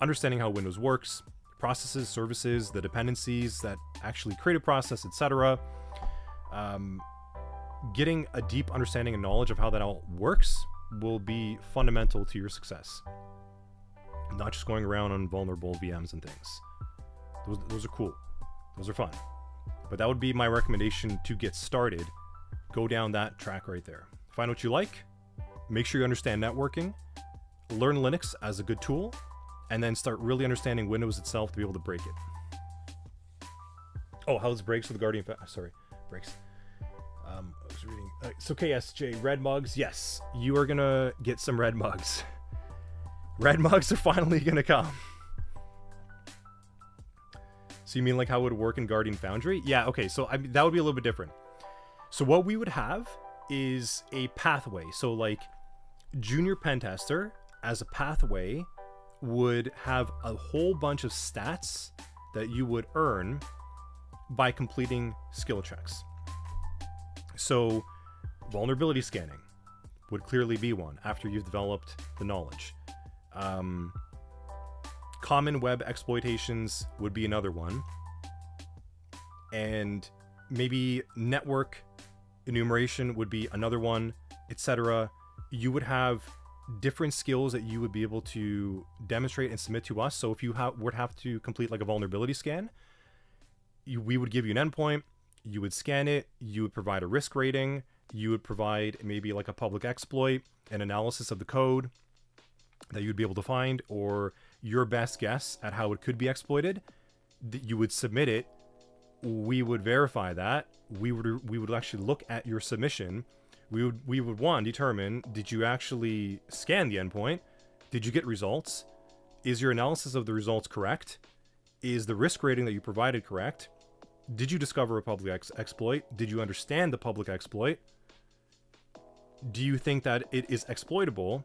understanding how Windows works, processes, services, the dependencies that actually create a process, etc. Getting a deep understanding and knowledge of how that all works will be fundamental to your success. Not just going around on vulnerable VMs and things. Those are cool. Those are fun. But that would be my recommendation to get started. Go down that track right there. Find what you like. Make sure you understand networking. Learn Linux as a good tool. And then start really understanding Windows itself to be able to break it. Oh, how's breaks with the Guardian? Sorry, breaks. I was reading. It's okay, SJ. Red mugs. Yes, you are going to get some red mugs. Red mugs are finally going to come. So you mean like how it would work in Guardian Foundry? Yeah, okay, so that would be a little bit different. So what we would have is a pathway. So like junior pen tester as a pathway would have a whole bunch of stats that you would earn by completing skill checks. So vulnerability scanning would clearly be one after you've developed the knowledge. Common web exploitations would be another one. And maybe network enumeration would be another one, etc. You would have different skills that you would be able to demonstrate and submit to us. So if you would have to complete like a vulnerability scan, we would give you an endpoint, you would scan it, you would provide a risk rating, you would provide maybe like a public exploit, an analysis of the code that you'd be able to find, or your best guess at how it could be exploited. You would submit it. We would verify that. We would actually look at your submission. We would one, determine, did you actually scan the endpoint? Did you get results? Is your analysis of the results correct? Is the risk rating that you provided correct? Did you discover a public exploit? Did you understand the public exploit? Do you think that it is exploitable?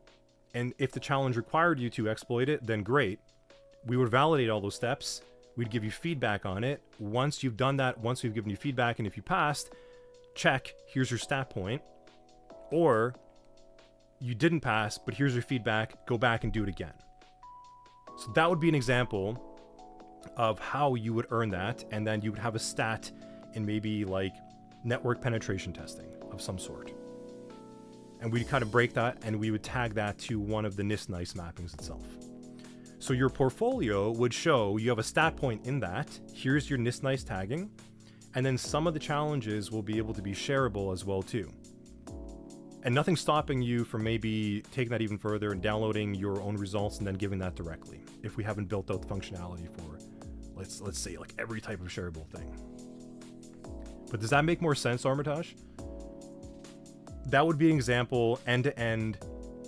And if the challenge required you to exploit it, then great. We would validate all those steps. We'd give you feedback on it. Once you've done that, once we've given you feedback, and if you passed, check, here's your stat point. Or you didn't pass, but here's your feedback, go back and do it again. So that would be an example of how you would earn that, and then you would have a stat in maybe like network penetration testing of some sort. And we'd kind of break that, and we would tag that to one of the NIST-NICE mappings itself. So your portfolio would show you have a stat point in that. Here's your NIST-NICE tagging. And then some of the challenges will be able to be shareable as well too. And nothing's stopping you from maybe taking that even further and downloading your own results and then giving that directly, if we haven't built out the functionality for, let's say, like every type of shareable thing. But does that make more sense, Armitage? That would be an example end-to-end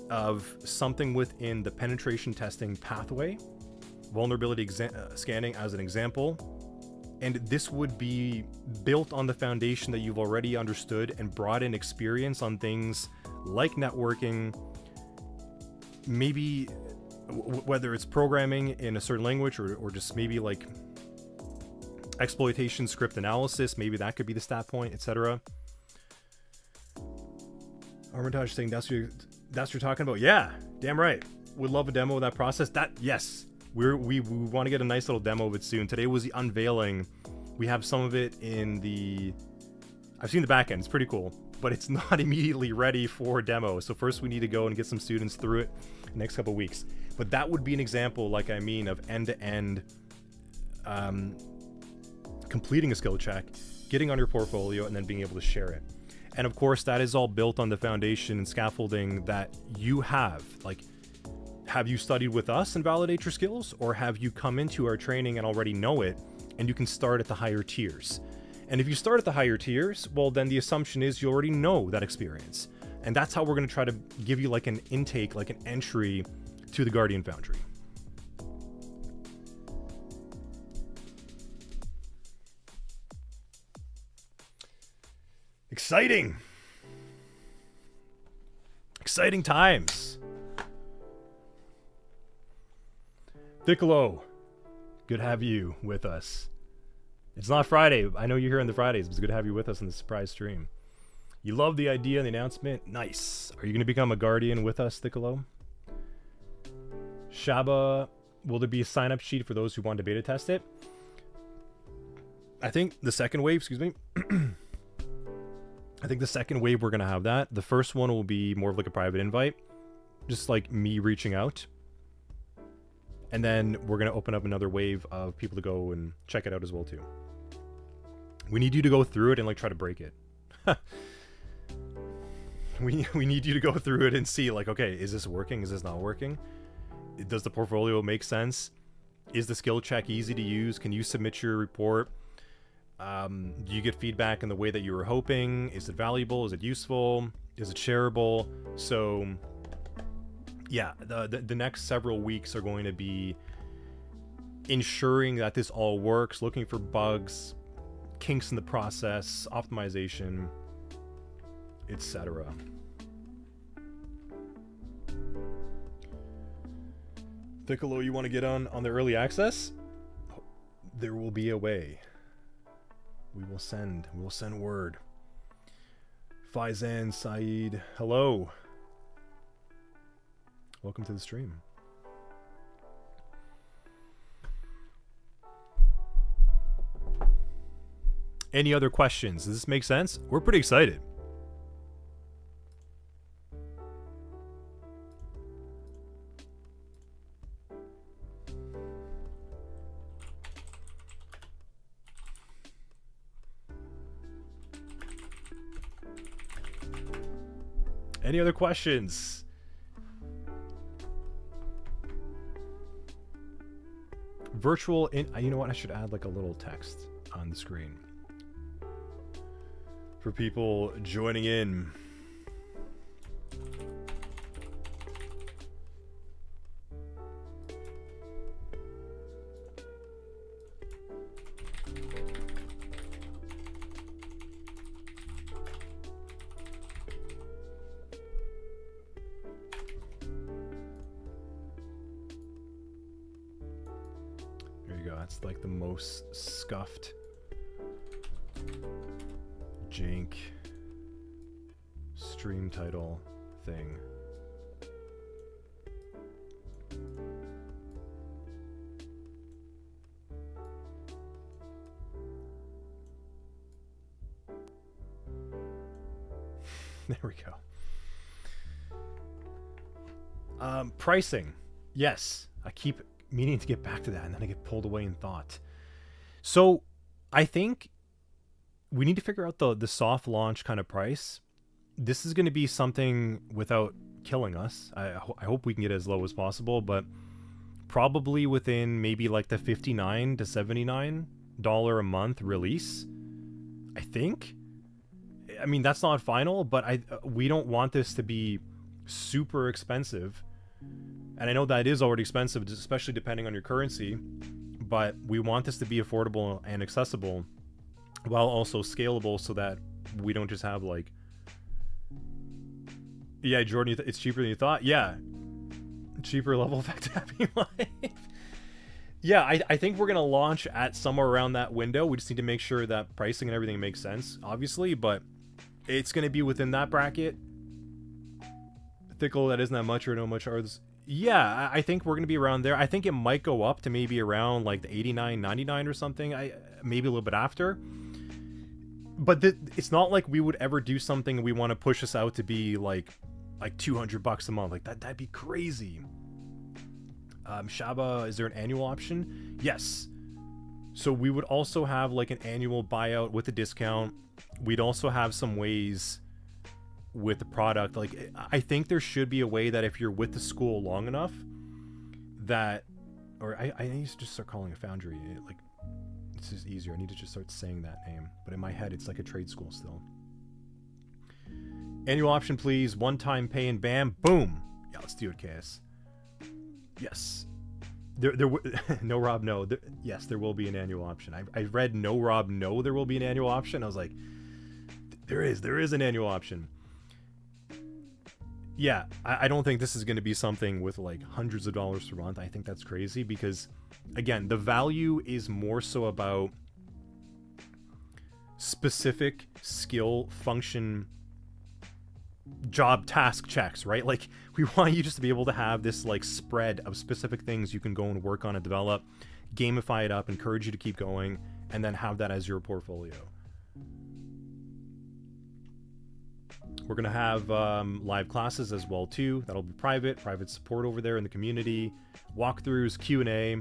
of something within the penetration testing pathway, vulnerability scanning as an example. And this would be built on the foundation that you've already understood and brought in experience on things like networking, maybe whether it's programming in a certain language or just maybe like exploitation script analysis, maybe that could be the stat point, etc. Armitage saying that's what you're talking about. Yeah, damn right. Would love a demo of that process. Yes. We want to get a nice little demo of it soon. Today was the unveiling. We have some of it in the... I've seen the back end. It's pretty cool. But it's not immediately ready for demo. So first we need to go and get some students through it the next couple of weeks. But that would be an example, like I mean, of end-to-end completing a skill check, getting on your portfolio, and then being able to share it. And of course, that is all built on the foundation and scaffolding that you have. Like, have you studied with us and validate your skills, or have you come into our training and already know it, and you can start at the higher tiers? And if you start at the higher tiers, well, then the assumption is you already know that experience. And that's how we're going to try to give you like an intake, like an entry to the Guardian Foundry. Exciting! Exciting times. Piccolo, good to have you with us. It's not Friday. I know you're here on the Fridays, but it's good to have you with us on the surprise stream. You love the idea and the announcement. Nice. Are you going to become a guardian with us, Piccolo? Shaba, will there be a sign-up sheet for those who want to beta test it? I think the second wave, excuse me. I think the second wave we're going to have that. The first one will be more of like a private invite. Just like me reaching out. And then we're going to open up another wave of people to go and check it out as well too. We need you to go through it and like try to break it. we need you to go through it and see like, okay, is this working? Is this not working? Does the portfolio make sense? Is the skill check easy to use? Can you submit your report? Do you get feedback in the way that you were hoping? Is it valuable? Is it useful? Is it shareable? So yeah, the next several weeks are going to be ensuring that this all works, looking for bugs, kinks in the process, optimization, etc. Piccolo, you want to get on the early access? There will be a way. We will send word. Faizan Saeed, hello. Welcome to the stream. Any other questions? Does this make sense? We're pretty excited. Any other questions? Virtual in, you know what? I should add like a little text on the screen for people joining in. That's like the most scuffed jank stream title thing. There we go. Pricing. Yes, I keep meaning to get back to that, and then I get pulled away in thought. So I think we need to figure out the soft launch kind of price. This is going to be something without killing us. I hope we can get as low as possible, but probably within maybe like the $59 to $79 a month release, I think. I mean, that's not final, but we don't want this to be super expensive. And I know that is already expensive, especially depending on your currency, but we want this to be affordable and accessible while also scalable so that we don't just have like, yeah, Jordan, it's cheaper than you thought. Yeah. Cheaper level effect happy life. Yeah, I think we're going to launch at somewhere around that window. We just need to make sure that pricing and everything makes sense, obviously, but it's going to be within that bracket. Thickle, that isn't that much or no much ours. Yeah, I think we're going to be around there. I think it might go up to maybe around like the 89, 99 or something. Maybe a little bit after. But it's not like we would ever do something we want to push this out to be like $200 a month. Like that'd be crazy. Shaba, is there an annual option? Yes. So we would also have like an annual buyout with a discount. We'd also have some ways with the product. Like I think there should be a way that if you're with the school long enough that, or I need to just start calling it Foundry. Like it's just easier. I need to just start saying that name. But in my head, it's like a trade school still. Annual option, please. One-time pay and bam, boom. Yeah, let's do it, KS. Yes. No, Rob, no. Yes, there will be an annual option. I read no, Rob, no, there will be an annual option. I was like, there is an annual option. yeah, I don't think this is going to be something with like hundreds of dollars per month. I think that's crazy because, again, the value is more so about specific skill function job task checks, right? Like, we want you just to be able to have this like spread of specific things you can go and work on and develop, gamify it up, encourage you to keep going, and then have that as your portfolio. We're going to have live classes as well too. That'll be private support over there in the community, walkthroughs, Q&A.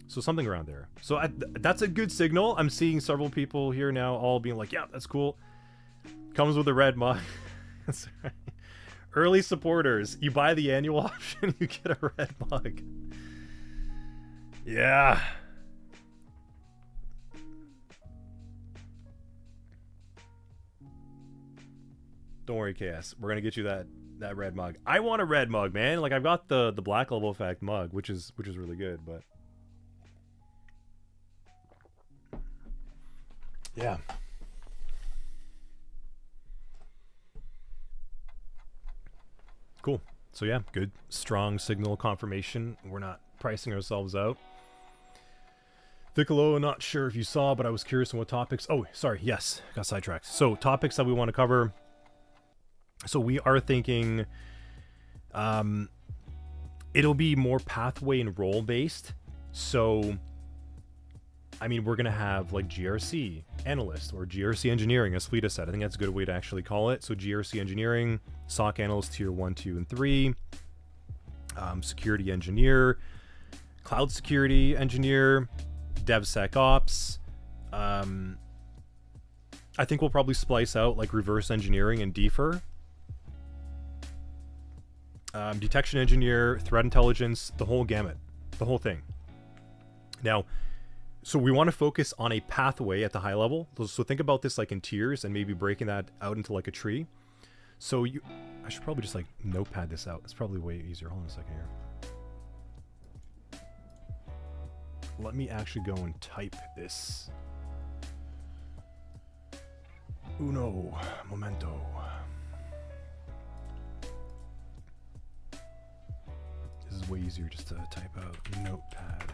So something around there. So that's a good signal. I'm seeing several people here now all being like, yeah, that's cool. Comes with a red mug. That's right. Early supporters. You buy the annual option, you get a red mug. Yeah. Don't worry, KS. We're gonna get you that red mug. I want a red mug, man. Like, I've got the black level effect mug, which is really good, but yeah. Cool. So yeah, good, strong signal confirmation. We're not pricing ourselves out. Piccolo, not sure if you saw, but I was curious on what topics. Oh, sorry. Yes, got sidetracked. So topics that we want to cover. So we are thinking it'll be more pathway and role based. So, I mean, we're going to have like GRC analyst or GRC engineering, as Fleeta said. I think that's a good way to actually call it. So GRC engineering, SOC analyst tier 1, 2, and 3, security engineer, cloud security engineer, DevSecOps. I think we'll probably splice out like reverse engineering and defer. Detection engineer, threat intelligence, the whole gamut, the whole thing. Now, so we want to focus on a pathway at the high level. So think about this like in tiers and maybe breaking that out into like a tree. So I should probably just like notepad this out. It's probably way easier. Hold on a second here. Let me actually go and type this. Uno momento. This is way easier just to type out notepad.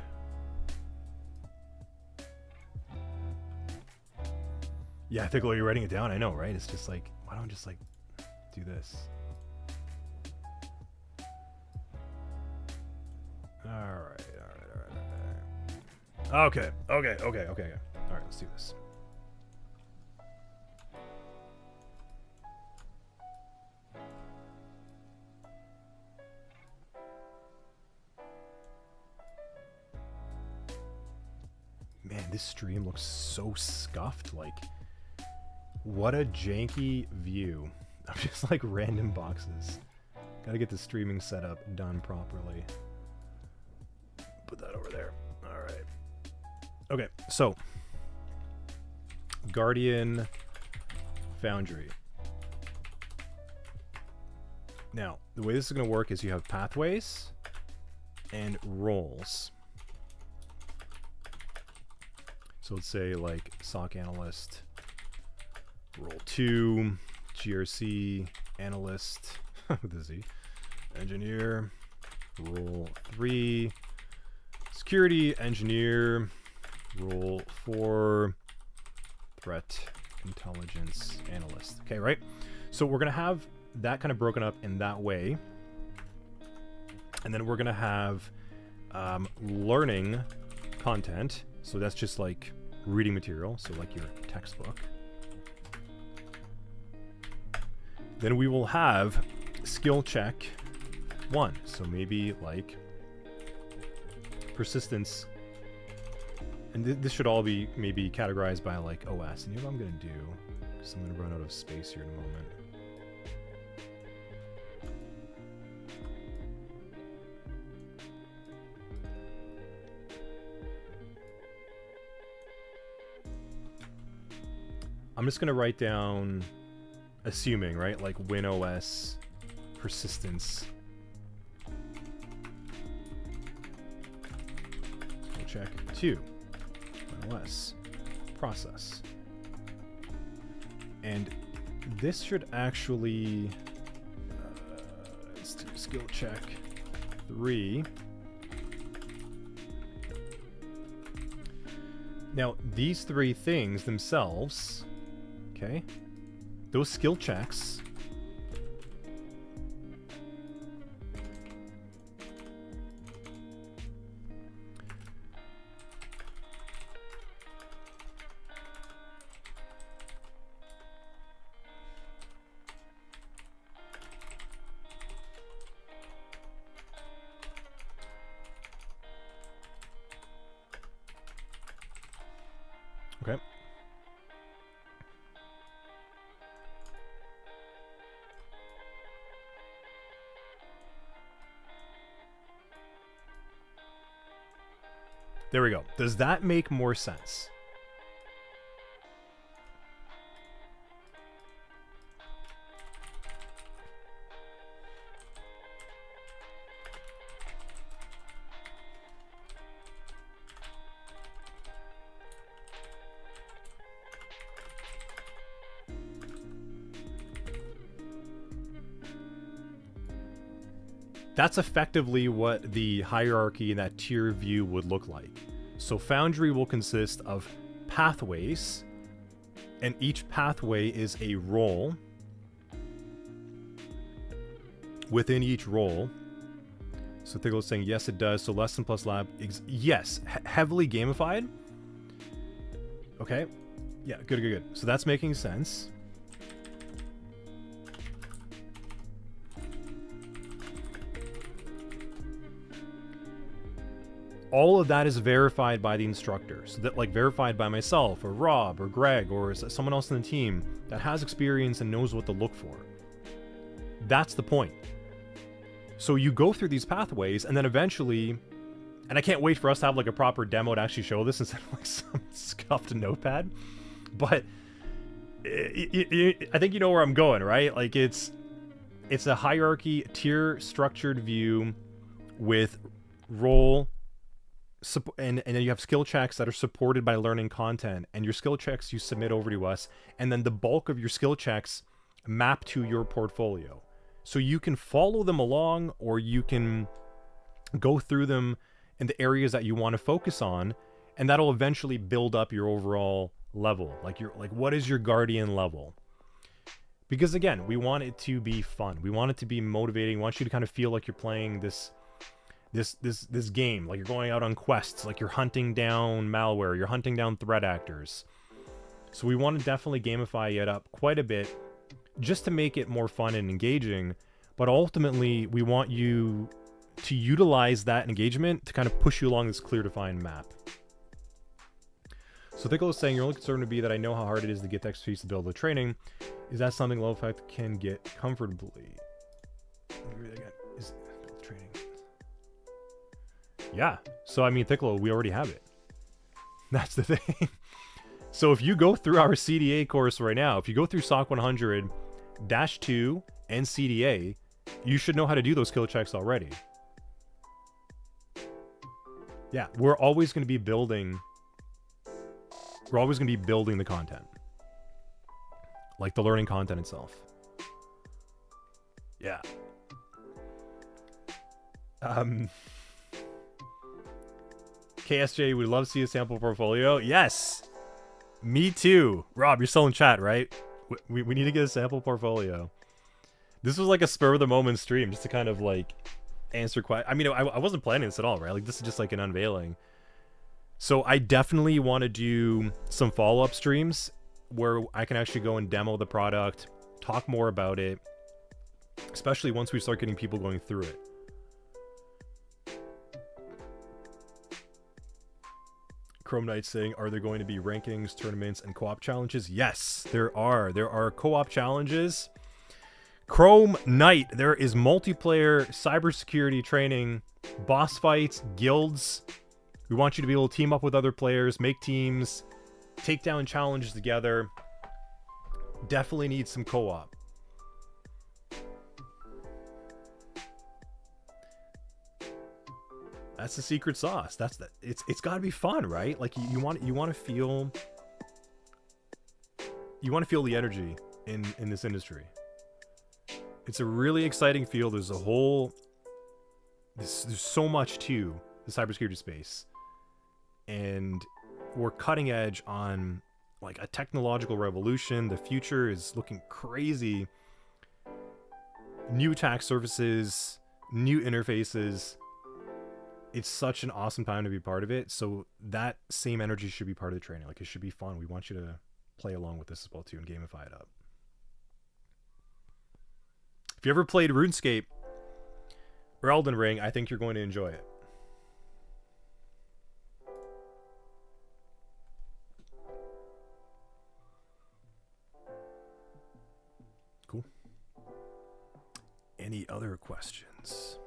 Yeah, I think while you're writing it down, I know, right? It's just like, why don't I just like do this? All right. Okay. All right, let's do this. Man, this stream looks so scuffed. Like, what a janky view of just like random boxes. Gotta get the streaming setup done properly. Put that over there. All right. Okay, so Guardian, Foundry. Now, the way this is going to work is you have pathways and roles. So let's say like SOC analyst, role 2, GRC analyst with a Z, engineer, role 3, security engineer, role 4, threat intelligence analyst. Okay, right? So we're going to have that kind of broken up in that way. And then we're going to have learning content. So that's just like reading material. So like your textbook. Then we will have skill check 1. So maybe like persistence. And this should all be maybe categorized by like OS. And you know what I'm going to do? Because I'm going to run out of space here in a moment. I'm just going to write down, assuming, right? Like WinOS persistence. Skill check 2. WinOS process. And This should actually... let's do skill check 3. Now, these 3 things themselves, okay, those skill checks okay. There we go. Does that make more sense? That's effectively what the hierarchy in that tier view would look like. So Foundry will consist of pathways, and each pathway is a role. Within each role. So Thickle is saying, yes, it does. So lesson plus lab. Yes, heavily gamified. Okay. Yeah, good. So that's making sense. All of that is verified by the instructor. So that, like, verified by myself or Rob or Greg or someone else in the team that has experience and knows what to look for. That's the point. So you go through these pathways, and then eventually, and I can't wait for us to have like a proper demo to actually show this instead of like some scuffed notepad. But I think you know where I'm going, right? Like it's a hierarchy, tier structured view with role. And then you have skill checks that are supported by learning content, and your skill checks you submit over to us, and then the bulk of your skill checks map to your portfolio. So you can follow them along, or you can go through them in the areas that you want to focus on, and that'll eventually build up your overall level. Like what is your guardian level? Because again, we want it to be fun. We want it to be motivating. We want you to kind of feel like you're playing this game, like you're going out on quests, like you're hunting down malware, you're hunting down threat actors. So we want to definitely gamify it up quite a bit just to make it more fun and engaging, but ultimately we want you to utilize that engagement to kind of push you along this clear defined map. So Thickle is saying, your only concern would be that I know how hard it is to get the expertise to build the training. Is that something low effect can get comfortably? Is training? Yeah, so I mean, Thickle, we already have it. That's the thing. So if you go through our CDA course right now, if you go through SOC 100-2 and CDA, you should know how to do those skill checks already. Yeah, we're always going to be building the content. Like the learning content itself. Yeah. KSJ, would love to see a sample portfolio. Yes, me too. Rob, you're still in chat, right? We need to get a sample portfolio. This was like a spur of the moment stream, just to kind of like answer questions. I mean, I wasn't planning this at all, right? Like this is just like an unveiling. So I definitely want to do some follow-up streams where I can actually go and demo the product, talk more about it, especially once we start getting people going through it. Chrome Knight saying, are there going to be rankings, tournaments, and co-op challenges? Yes, there are. There are co-op challenges. Chrome Knight, there is multiplayer cybersecurity training, boss fights, guilds. We want you to be able to team up with other players, make teams, take down challenges together. Definitely need some co-op. That's the secret sauce. It's got to be fun, right? Like you want to feel the energy in this industry. It's a really exciting field. There's so much to the cybersecurity space, and we're cutting edge on like a technological revolution. The future is looking crazy. New attack surfaces, new interfaces. It's such an awesome time to be part of it. So that same energy should be part of the training. Like, it should be fun. We want you to play along with this as well too and gamify it up. If you ever played RuneScape or Elden Ring, I think you're going to enjoy it. Cool. Any other questions?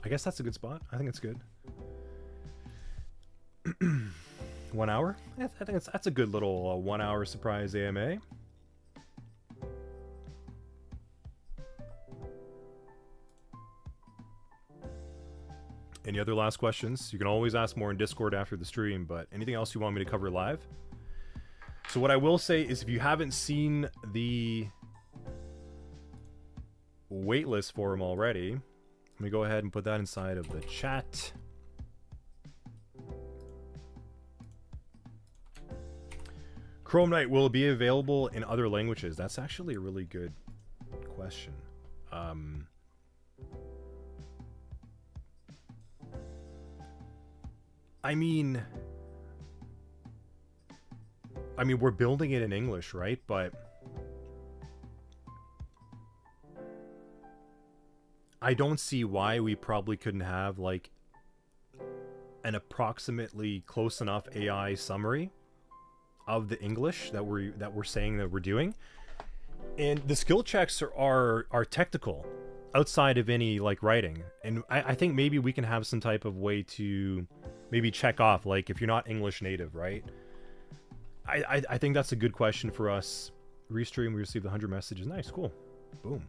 I guess that's a good spot. I think it's good. 1 hour? I think that's a good little 1 hour surprise AMA. Any other last questions? You can always ask more in Discord after the stream, but anything else you want me to cover live? So what I will say is, if you haven't seen the waitlist for him already, let me go ahead and put that inside of the chat. Chrome Knight will be available in other languages. That's actually a really good question. I mean, we're building it in English, right? But I don't see why we probably couldn't have like an approximately close enough AI summary of the English that we're saying that we're doing. And the skill checks are technical outside of any like writing. And I think maybe we can have some type of way to maybe check off, like, if you're not English native, right? I think that's a good question for us. Restream, we received 100 messages. Nice, cool. Boom.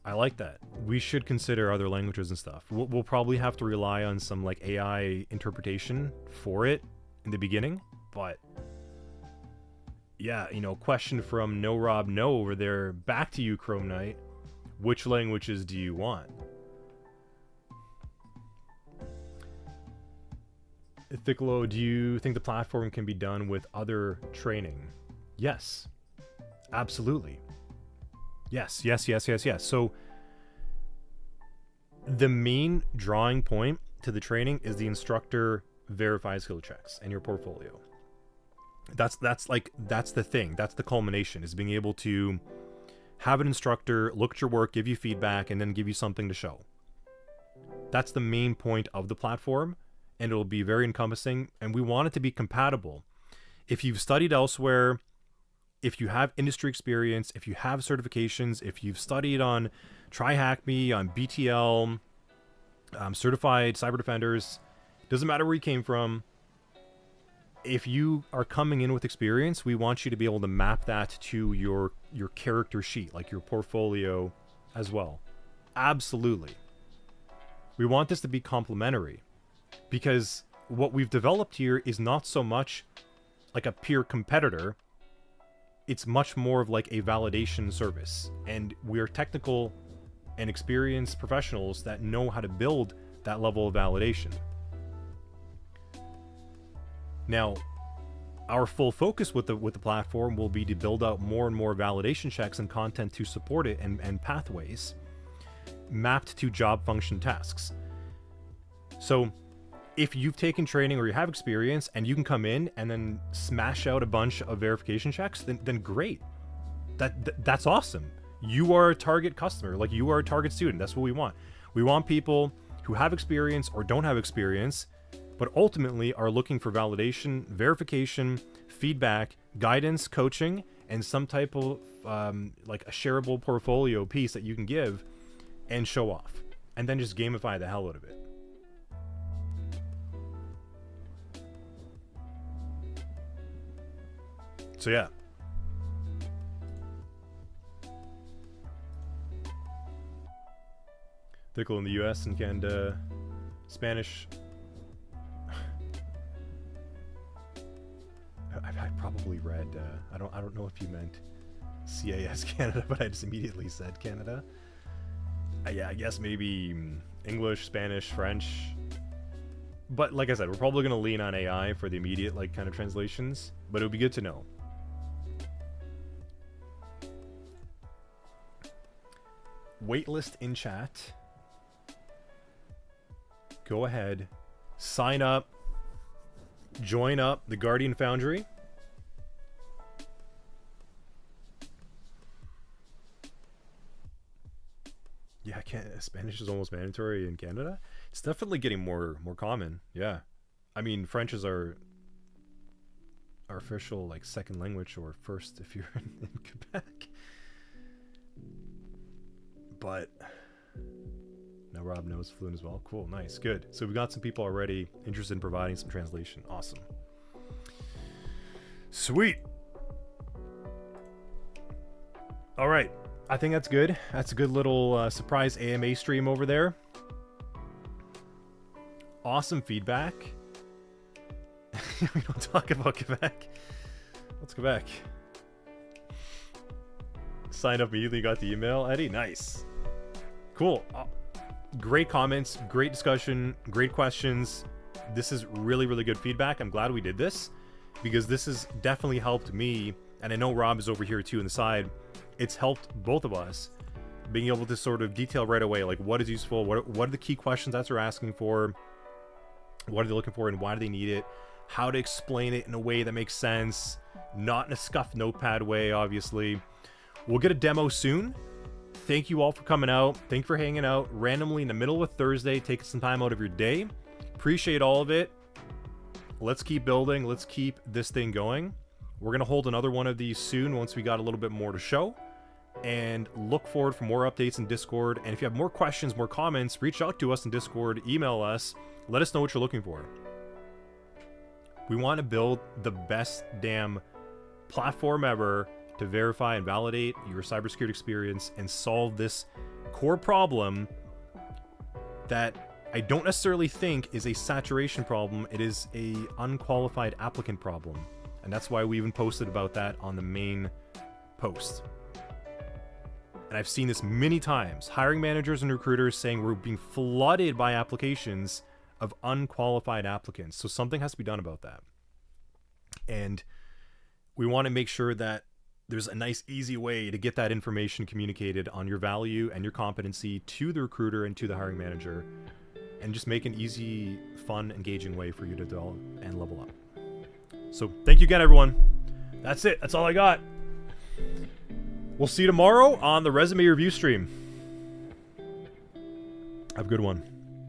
I like that. We should consider other languages and stuff. We'll probably have to rely on some like AI interpretation for it in the beginning, but yeah, you know, question from No Rob No over there. Back to you, Chrome Knight. Which languages do you want? Thicklo, do you think the platform can be done with other training? Yes, absolutely. Yes. So the main drawing point to the training is the instructor verified skill checks and your portfolio. That's the thing. That's the culmination, is being able to have an instructor look at your work, give you feedback, and then give you something to show. That's the main point of the platform, and it'll be very encompassing, and we want it to be compatible. If you've studied elsewhere, if you have industry experience, if you have certifications, if you've studied on TryHackMe, on BTL, certified cyber defenders, doesn't matter where you came from. If you are coming in with experience, we want you to be able to map that to your character sheet, like your portfolio as well. Absolutely. We want this to be complementary, because what we've developed here is not so much like a peer competitor. It's much more of like a validation service, and we're technical and experienced professionals that know how to build that level of validation. Now, our full focus with the platform will be to build out more and more validation checks and content to support it, and pathways mapped to job function tasks. So if you've taken training or you have experience and you can come in and then smash out a bunch of verification checks, then great. That's awesome. You are a target customer, like you are a target student. That's what we want. We want people who have experience or don't have experience, but ultimately are looking for validation, verification, feedback, guidance, coaching, and some type of like a shareable portfolio piece that you can give and show off, and then just gamify the hell out of it. So yeah. Thickle in the US and Canada. Spanish. I probably read, I don't know if you meant CAS Canada, but I just immediately said Canada. Yeah, I guess maybe English, Spanish, French. But like I said, we're probably going to lean on AI for the immediate like kind of translations, but it would be good to know. Waitlist in chat. Go ahead, sign up, join up the Guardian Foundry. Yeah, Spanish is almost mandatory in Canada. It's definitely getting more common. Yeah, I mean French is our official like second language, or first if you're in Quebec. But now Rob knows fluent as well. Cool, nice, good. So we've got some people already interested in providing some translation. Awesome. Sweet. All right. I think that's good. That's a good little surprise AMA stream over there. Awesome feedback. We don't talk about Quebec. What's Quebec? Signed up immediately, got the email. Eddie, nice. Cool. Great comments, great discussion, great questions. This is really, really good feedback. I'm glad we did this because this has definitely helped me. And I know Rob is over here too on the side. It's helped both of us being able to sort of detail right away, like what is useful, what are the key questions that they're asking for, what are they looking for, and why do they need it, how to explain it in a way that makes sense, not in a scuffed notepad way, obviously. We'll get a demo soon. Thank you all for coming out. Thank you for hanging out randomly in the middle of a Thursday, taking some time out of your day. Appreciate all of it. Let's keep building. Let's keep this thing going. We're going to hold another one of these soon once we got a little bit more to show. And look forward for more updates in Discord. And if you have more questions, more comments, reach out to us in Discord, email us, let us know what you're looking for. We want to build the best damn platform ever to verify and validate your cybersecurity experience and solve this core problem that I don't necessarily think is a saturation problem. It is a unqualified applicant problem. And that's why we even posted about that on the main post. And I've seen this many times. Hiring managers and recruiters saying we're being flooded by applications of unqualified applicants. So something has to be done about that. And we want to make sure that there's a nice, easy way to get that information communicated on your value and your competency to the recruiter and to the hiring manager. And just make an easy, fun, engaging way for you to develop and level up. So thank you again, everyone. That's it. That's all I got. We'll see you tomorrow on the resume review stream. Have a good one.